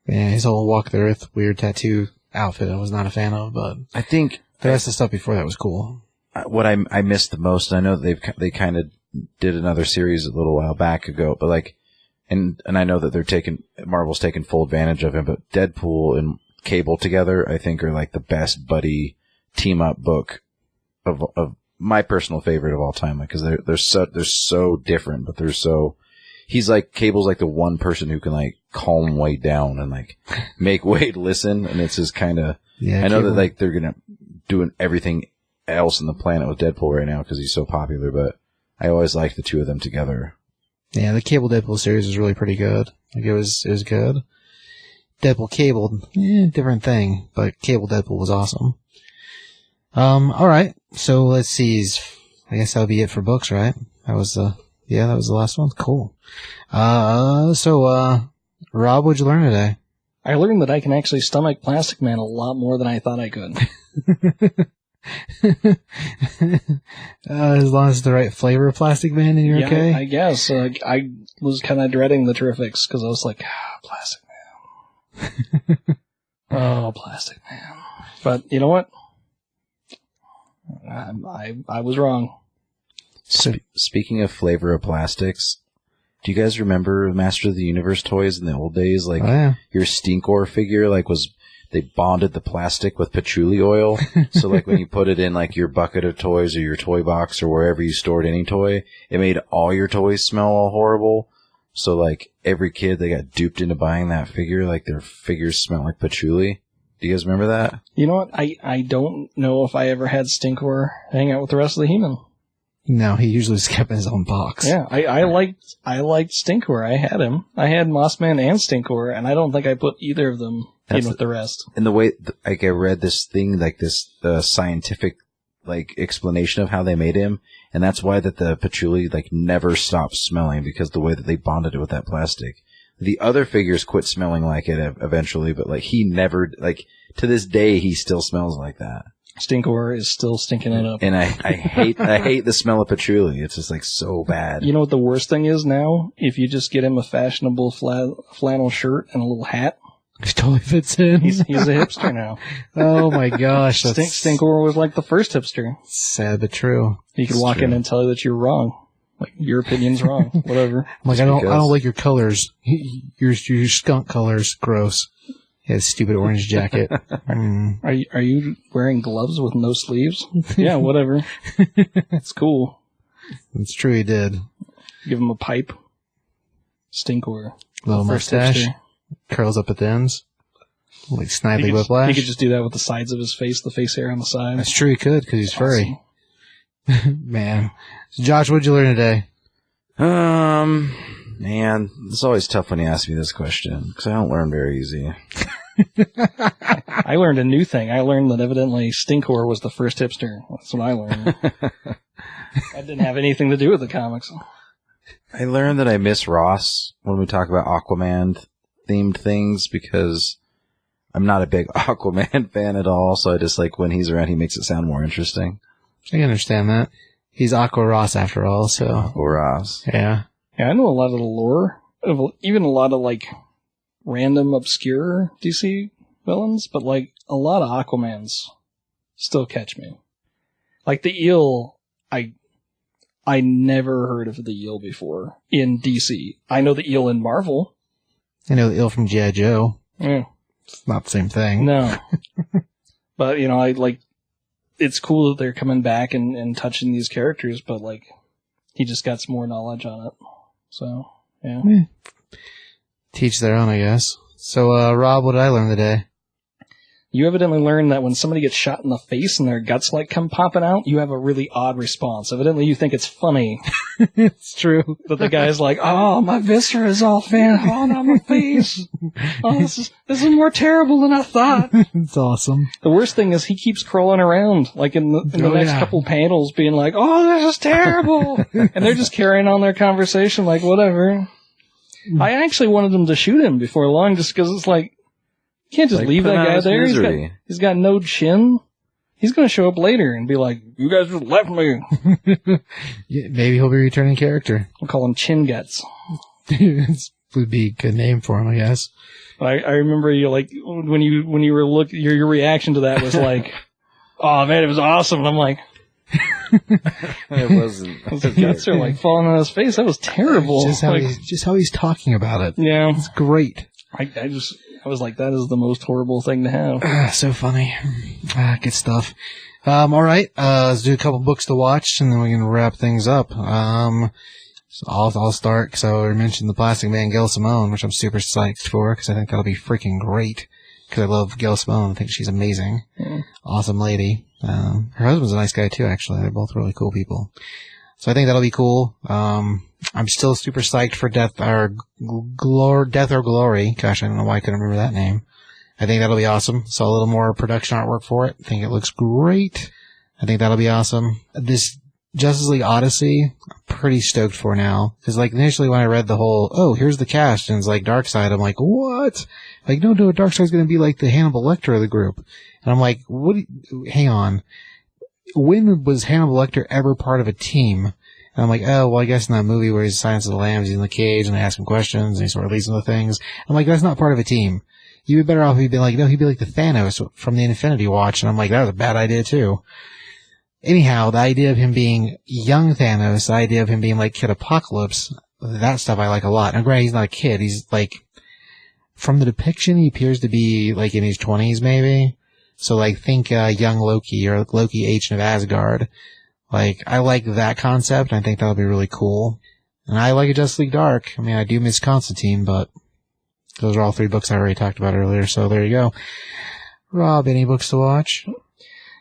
Yeah, his whole Walk the Earth weird tattoo outfit I was not a fan of, but... I think... The rest of the stuff before that was cool. What I missed the most, I know that they kind of did another series a little while back ago, but like... And I know that Marvel's taking full advantage of him, but Deadpool and Cable together, I think, are like the best buddy team-up book of my personal favorite of all time, because they're so different, but he's like, Cable's like the one person who can like calm Wade down and like make Wade listen, and it's his kind of, I know that like they're gonna doing everything else on the planet with Deadpool right now because he's so popular, but I always liked the two of them together. Yeah, the Cable Deadpool series was really pretty good. Like it was good. Deadpool Cable, different thing, but Cable Deadpool was awesome. Alright, so let's see. I guess that'll be it for books, right? That was the last one. Cool. So Rob, what'd you learn today? I learned that I can actually stomach Plastic Man a lot more than I thought I could. As long as it's the right flavor of Plastic Man, and you're okay? I guess. I was kind of dreading the Terrifics, because I was like, Plastic Man. Oh, Plastic Man. But you know what? I was wrong. Speaking of flavor of plastics, do you guys remember Master of the Universe toys in the old days? Like, your Stinkor figure, like, they bonded the plastic with patchouli oil. So, like, when you put it in, like, your bucket of toys or your toy box or wherever you stored any toy, it made all your toys smell all horrible. So, like, every kid, they got duped into buying that figure. Like, their figures smell like patchouli. Do you guys remember that? You know what? I don't know if I ever had Stinkor hang out with the rest of the He-Man. No, he usually just kept in his own box. Yeah, I liked Stinkor. I had him. I had Mossman and Stinkor, and I don't think I put either of them in with the rest. And the way, like, I read this thing, like this scientific, like, explanation of how they made him, and that's why that the patchouli, like, never stopped smelling, because the way that they bonded it with that plastic. The other figures quit smelling like it eventually, but, like, he never, like, to this day, he still smells like that. Stinkor is still stinking it up. And I hate the smell of patchouli. It's just, like, so bad. You know what the worst thing is now? If you just get him a fashionable flannel shirt and a little hat. He totally fits in. He's a hipster now. Oh my gosh. Stinkor was like the first hipster. Sad but true. He could walk in and tell you that you're wrong. Like, your opinion's wrong. Whatever. Like, I don't like your colors. Your skunk colors. Gross. He has a stupid orange jacket. Are you wearing gloves with no sleeves? Yeah, whatever. It's cool. It's true, he did. Give him a pipe. Stinkor. Little mustache. Curls up at the ends. Like Snidely Whiplash. He could just do that with the sides of his face, the face hair on the side. That's true, he could, because he's furry. Man. So Josh, what'd you learn today? Man, it's always tough when you ask me this question, because I don't learn very easy. I learned a new thing. I learned that evidently Stinkor was the first hipster. That's what I learned. That didn't have anything to do with the comics. I learned that I miss Ross when we talk about Aquaman-themed things, because I'm not a big Aquaman fan at all, so I just like when he's around, he makes it sound more interesting. I can understand that. He's Aqua Ross after all, so. Aqua Ross. Yeah. Yeah, I know a lot of the lore, even a lot of, like, random, obscure DC villains, but, like, a lot of Aquamans still catch me. Like, the Eel, I never heard of the Eel before in DC. I know the Eel in Marvel. I know the Eel from G.I. Joe. Yeah. It's not the same thing. No. But, you know, it's cool that they're coming back and touching these characters, but, like, he just got some more knowledge on it. So, yeah. Teach their own, I guess. So, Rob, what did I learn today? You evidently learned that when somebody gets shot in the face and their guts, like, come popping out, you have a really odd response. Evidently, you think it's funny. It's true. That the guy's like, oh, my viscera is all falling on my face. Oh, this is more terrible than I thought. It's awesome. The worst thing is he keeps crawling around, like in the next couple panels, being like, oh, this is terrible. And they're just carrying on their conversation like, whatever. I actually wanted them to shoot him before long, just because it's like, you can't just leave that guy there. He's got no chin. He's going to show up later and be like, you guys just left me. Yeah, maybe he'll be a returning character. We'll call him Chin Guts. This would be a good name for him, I guess. I remember you, like, when you were looking, your reaction to that was like, oh man, it was awesome. And I'm like, it wasn't. His guts are like falling on his face. That was terrible. Just how he's talking about it. Yeah. It's great. I was like, that is the most horrible thing to have. So funny. Good stuff. All right. Let's do a couple books to watch, and then we can wrap things up. So I'll start, because I already mentioned the Plastic Man, Gail Simone, which I'm super psyched for, because I think that'll be freaking great. Because I love Gail Simone. I think she's amazing. Yeah. Awesome lady. Her husband's a nice guy, too, actually. They're both really cool people. So I think that'll be cool. I'm still super psyched for Death or Glory. Gosh, I don't know why I couldn't remember that name. I think that'll be awesome. Saw a little more production artwork for it. I think it looks great. I think that'll be awesome. This Justice League Odyssey, I'm pretty stoked for now. Because, like, initially when I read the whole, here's the cast, and it's like Darkseid, I'm like, what? Like, no, Darkseid's going to be like the Hannibal Lecter of the group. And I'm like, hang on. When was Hannibal Lecter ever part of a team? And I'm like, oh, well, I guess in that movie where he's Silence of the Lambs, he's in the cage, and they ask him questions, and he sort of leads them to things. I'm like, that's not part of a team. You'd be better off if he'd been like, no, he'd be like the Thanos from the Infinity Watch. And I'm like, that was a bad idea, too. anyhow, the idea of him being young Thanos, the idea of him being like Kid Apocalypse, that stuff I like a lot. And granted, he's not a kid. He's like, from the depiction, he appears to be like in his 20s maybe. So like think young Loki or Loki Agent of Asgard. Like, I like that concept. I think that'll be really cool. And I like a Justice League Dark. I mean, I do miss Constantine, but those are all 3 books I already talked about earlier, so there you go. Rob, any books to watch?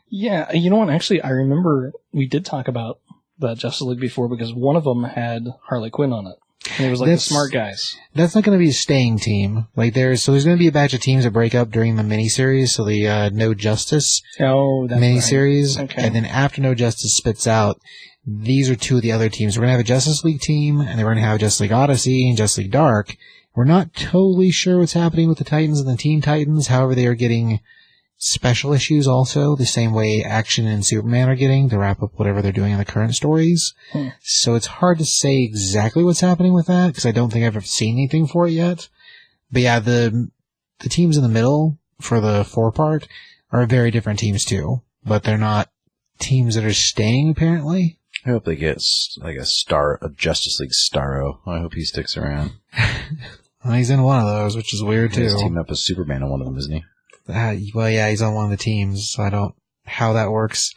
Yeah, you know what? Actually, I remember we did talk about the Justice League before because one of them had Harley Quinn on it. And it was like the smart guys. That's not going to be a staying team. Like there's going to be a batch of teams that break up during the miniseries, so the No Justice miniseries. Right. Okay. And then after No Justice spits out, these are 2 of the other teams. We're going to have a Justice League team, and then we're going to have Justice League Odyssey and Justice League Dark. We're not totally sure what's happening with the Titans and the Teen Titans. However, they are getting special issues also, the same way Action and Superman are getting to wrap up whatever they're doing in the current stories. So it's hard to say exactly what's happening with that, because I don't think I've ever seen anything for it yet. But yeah, the teams in the middle for the 4-part are very different teams too, but they're not teams that are staying apparently. I hope they get like a Justice League Starro. I hope he sticks around. Well, he's in one of those, which is weird too. He's teaming up with Superman on one of them, isn't he? Well, yeah, he's on one of the teams, so I don't how that works.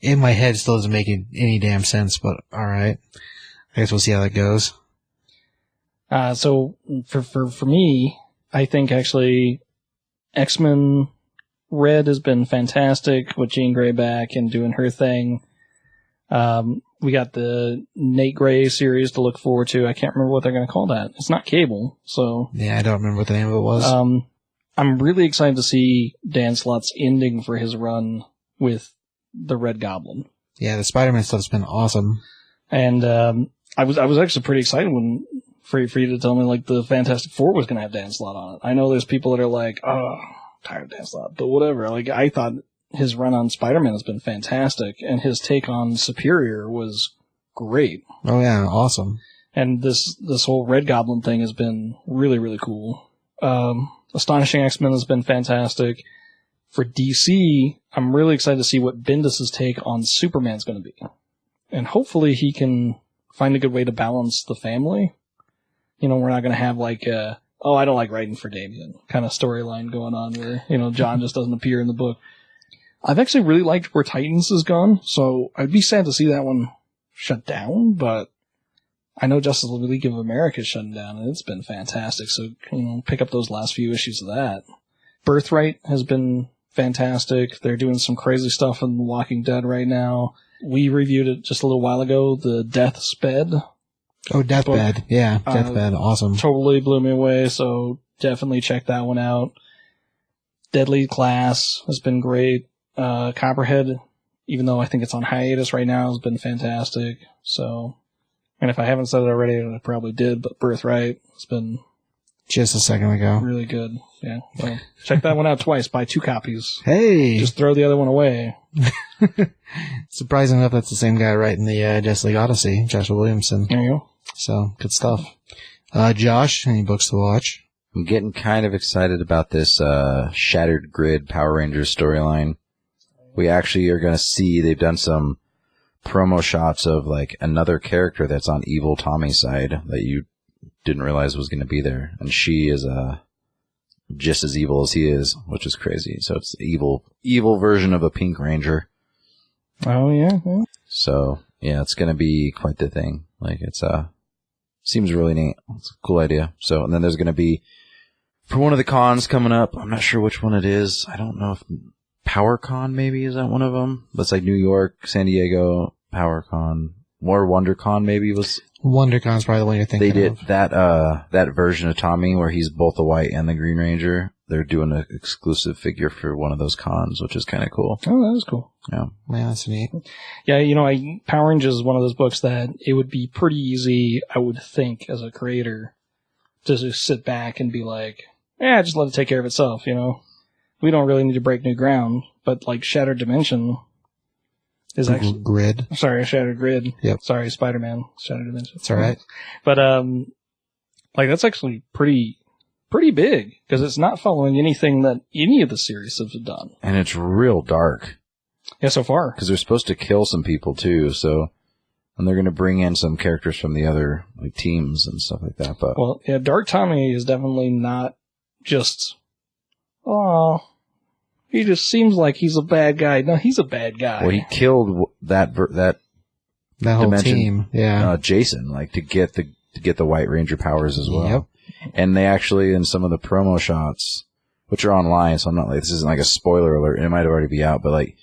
In my head, still doesn't make any damn sense, but alright. I guess we'll see how that goes. So, for me, I think actually X-Men Red has been fantastic with Jean Grey back and doing her thing. We got the Nate Gray series to look forward to. I can't remember what they're going to call that. It's not Cable, so... Yeah, I don't remember what the name of it was. I'm really excited to see Dan Slott's ending for his run with the Red Goblin. Yeah, the Spider-Man stuff's been awesome. And I was actually pretty excited when for you to tell me like the Fantastic Four was going to have Dan Slott on it. I know there's people that are like, oh, tired of Dan Slott, but whatever. Like I thought his run on Spider-Man has been fantastic, and his take on Superior was great. Oh yeah, awesome. And this whole Red Goblin thing has been really, really cool. Astonishing X-Men has been fantastic. For DC, I'm really excited to see what Bendis' take on Superman's going to be. And hopefully he can find a good way to balance the family. You know, we're not going to have like I don't like writing for Damien kind of storyline going on where, you know, John just doesn't appear in the book. I've actually really liked where Titans has gone, so I'd be sad to see that one shut down, but I know Justice League of America is shutting down, and it's been fantastic, so, you know, pick up those last few issues of that. Birthright has been fantastic. They're doing some crazy stuff in The Walking Dead right now. We reviewed it just a little while ago, the Death's Bed. Oh, Deathbed. Yeah, Deathbed. Awesome. Totally blew me away, so definitely check that one out. Deadly Class has been great. Copperhead, even though I think it's on hiatus right now, has been fantastic, so... And if I haven't said it already, I probably did, but Birthright has been... Just a second ago. Really good, yeah. So check that one out twice, buy 2 copies. Hey! Just throw the other one away. Surprising enough, that's the same guy writing the Justice League Odyssey, Joshua Williamson. There you go. So, good stuff. Josh, any books to watch? I'm getting kind of excited about this Shattered Grid Power Rangers storyline. We actually are going to see, they've done some promo shots of like another character that's on evil Tommy's side that you didn't realize was going to be there, and she is just as evil as he is, which is crazy. So it's the evil version of a Pink Ranger. Oh yeah. So yeah, it's going to be quite the thing. Like it's seems really neat. It's a cool idea. So and then there's going to be for one of the cons coming up. I'm not sure which one it is. I don't know if PowerCon maybe is that one of them. That's like New York, San Diego, PowerCon, or WonderCon maybe was. WonderCon's probably the one you're thinking of. They did that version of Tommy where he's both the White and the Green Ranger. They're doing an exclusive figure for one of those cons, which is kind of cool. Oh, that is cool. Yeah. Yeah, that's neat. Yeah, you know, Power Rangers is one of those books that it would be pretty easy, I would think, as a creator, to just sit back and be like, yeah, just let it take care of itself, you know? We don't really need to break new ground, but like Shattered Dimension is actually... Grid. Sorry, Shattered Grid. Yep. Sorry, Spider-Man. Shattered Dimension. It's alright. But, like, that's actually pretty big, because it's not following anything that any of the series have done. And it's real dark. Yeah, so far. Because they're supposed to kill some people, too, so... And they're going to bring in some characters from the other like teams and stuff like that. But well, yeah, Dark Tommy is definitely not just, he just seems like he's a bad guy. No, he's a bad guy. Well, he killed that whole dimension, team, yeah. Jason, like to get the White Ranger powers as well. Yep. And they actually, in some of the promo shots, which are online, so I'm not like, this isn't like a spoiler alert, it might already be out, but like,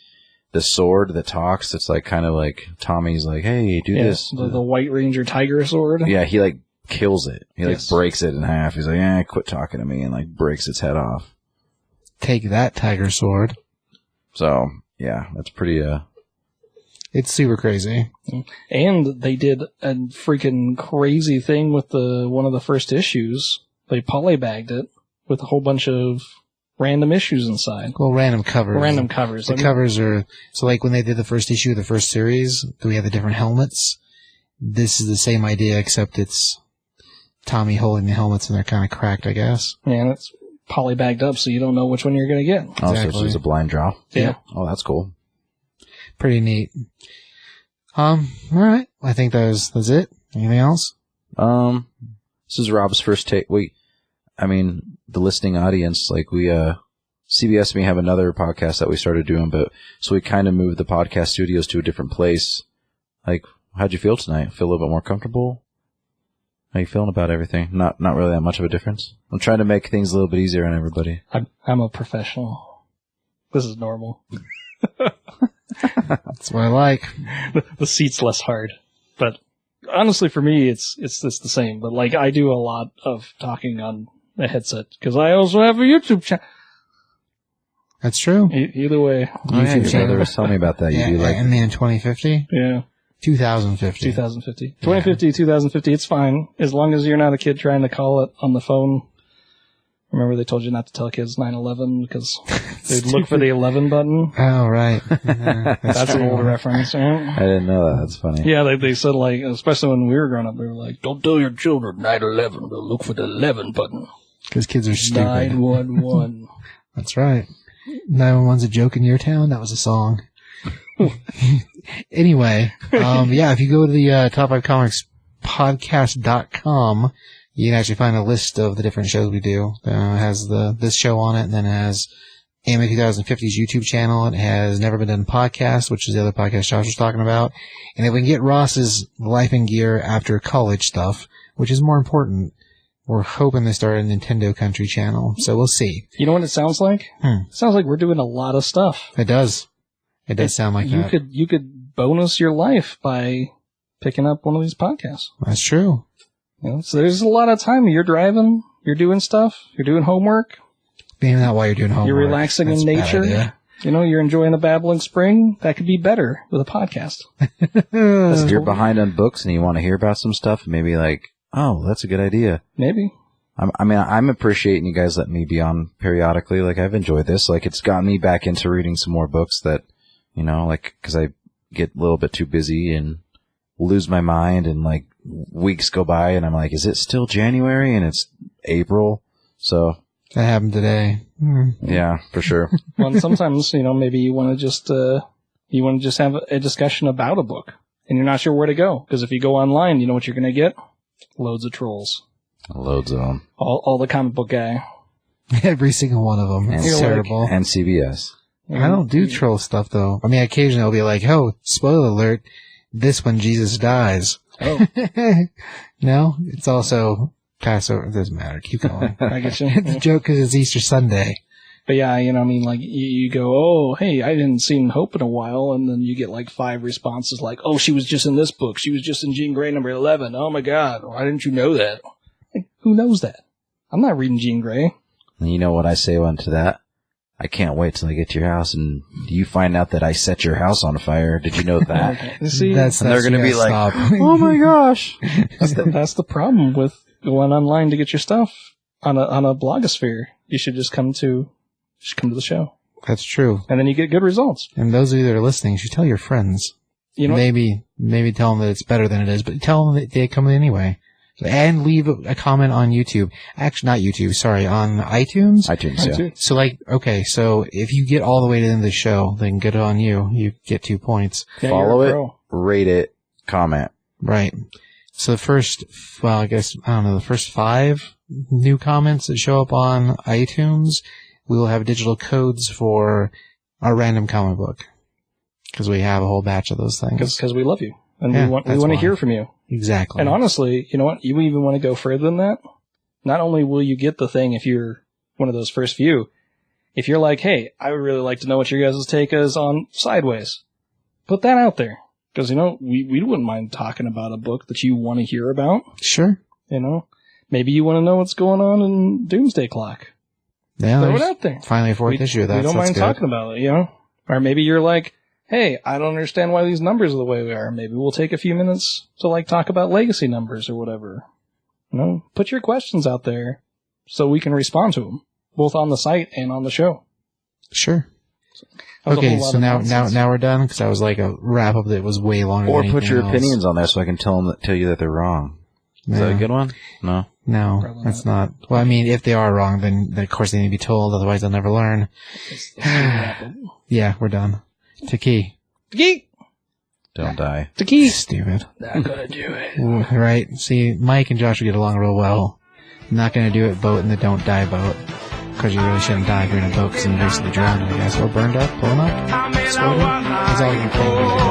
the sword that talks, it's like kind of like Tommy's like, hey, do this. The White Ranger Tiger sword. Yeah, he like kills it. He like breaks it in half. He's like, quit talking to me, and like breaks its head off. Take that, Tiger sword. So, yeah, that's pretty, It's super crazy. And they did a freaking crazy thing with one of the first issues. They polybagged it with a whole bunch of random issues inside. Well, random covers. Random covers. The covers are... So, like, when they did the first issue of the first series, we have the different helmets. This is the same idea, except it's Tommy holding the helmets, and they're kind of cracked, I guess. Yeah, and it's polybagged up, so you don't know which one you're going to get. Oh, so it's just a blind draw? Yeah. Oh, that's cool. Pretty neat. All right. I think that's it. Anything else? This is Rob's first take. The listening audience, like CBS may have another podcast that we started doing, but so we kind of moved the podcast studios to a different place. Like, how'd you feel tonight? Feel a little bit more comfortable? How you feeling about everything? Not really that much of a difference. I'm trying to make things a little bit easier on everybody. I'm a professional. This is normal. That's what I like. The seat's less hard, but honestly, for me, it's the same. But like, I do a lot of talking on a headset because I also have a YouTube channel. That's true. Either way. YouTube channel. Was telling me about that. Yeah, you do like Ant-Man 2050? Yeah. 2050. 2050. 2050, 2050, it's fine. As long as you're not a kid trying to call it on the phone. Remember they told you not to tell kids 9/11 because they'd look for the 11 button? Oh, right. That's an old reference, right? I didn't know that. That's funny. Yeah, they said, like, especially when we were growing up, they were like, don't tell your children 9/11, they'll look for the 11 button. Because kids are stupid. 911. That's right. 911's a joke in your town? That was a song. Anyway, if you go to the Top 5 Comics podcast.com, you can actually find a list of the different shows we do. It has this show on it, and then it has Anime 2050's YouTube channel. It has Never Been Done Podcast, which is the other podcast Josh was talking about. And if we can get Ross's Life and Gear after college stuff, which is more important, we're hoping to start a Nintendo Country channel. So we'll see. You know what it sounds like? It sounds like we're doing a lot of stuff. It does. It does sound like that. You could bonus your life by picking up one of these podcasts. That's true. You know, so there's a lot of time. You're driving, you're doing stuff, you're doing homework. Maybe not while you're doing homework. You're relaxing in nature. You know, you're enjoying a babbling spring. That could be better with a podcast. If you're behind on books and you want to hear about some stuff, maybe like, oh, that's a good idea. Maybe. I'm appreciating you guys letting me be on periodically. Like, I've enjoyed this. Like, it's gotten me back into reading some more books that, you know, like, because I get a little bit too busy and lose my mind, and like weeks go by and I'm like, is it still January? And it's April. So that happened today. Yeah, for sure. Well, sometimes, you know, maybe you want to just have a discussion about a book and you're not sure where to go. Because if you go online, you know what you're going to get? Loads of trolls. Loads of them. All the comic book guy. Every single one of them. It's terrible. And CBS. I don't do troll stuff, though. I mean, occasionally I'll be like, oh, spoiler alert, this one Jesus dies. Oh. No, it's also Passover. It doesn't matter. Keep going. I get you. It's a joke because it's Easter Sunday. But yeah, you know, I mean, like, you go, oh, hey, I didn't see Hope in a while, and then you get like 5 responses like, oh, she was just in this book. She was just in Jean Grey number 11. Oh my God, why didn't you know that? Like, who knows that? I'm not reading Jean Grey. And you know what I say to that? I can't wait till I get to your house and you find out that I set your house on fire. Did you know that? Okay. See, that's they're going to be like, oh my gosh. That's the problem with going online to get your stuff on a blogosphere. You should just come to the show. That's true. And then you get good results. And those of you that are listening should tell your friends. You know, maybe tell them that it's better than it is, but tell them that they come in anyway. And leave a comment on YouTube. Actually, not YouTube, sorry, on iTunes. iTunes, yeah. So, okay, so if you get all the way to the end of the show, then good on you. You get 2 points. Yeah, follow it, rate it, comment. Right. So the first 5 new comments that show up on iTunes, we will have digital codes for our random comic book. Because we have a whole batch of those things. Because we love you. And we want to hear from you. Exactly. And honestly, you know what? You even want to go further than that. Not only will you get the thing if you're one of those first few, if you're like, hey, I would really like to know what your guys' take is on Sideways, put that out there. Because, we wouldn't mind talking about a book that you want to hear about. Sure. Maybe you want to know what's going on in Doomsday Clock. Yeah, throw it out there. Finally a 4th issue. We don't mind talking about it, Or maybe you're like, hey, I don't understand why these numbers are the way they are. Maybe we'll take a few minutes to talk about legacy numbers or whatever. Put your questions out there so we can respond to them, both on the site and on the show. Sure. Okay, so now we're done because I was like a wrap up that was way longer. Or than put your else. opinions on there so I can tell you that they're wrong. Is that a good one? No. No, that's not. Well, I mean, if they are wrong, then of course they need to be told. Otherwise, they'll never learn. Yeah, we're done. Taki. Don't die. Taki. Stupid. Not gonna do it. Ooh, right. See, Mike and Josh will get along real well. Not gonna do it boat in the don't die boat. Because you really shouldn't die if you're in a boat because then you basically drowned, I guess. Or burned up, blown up, exploded. That's all you can think.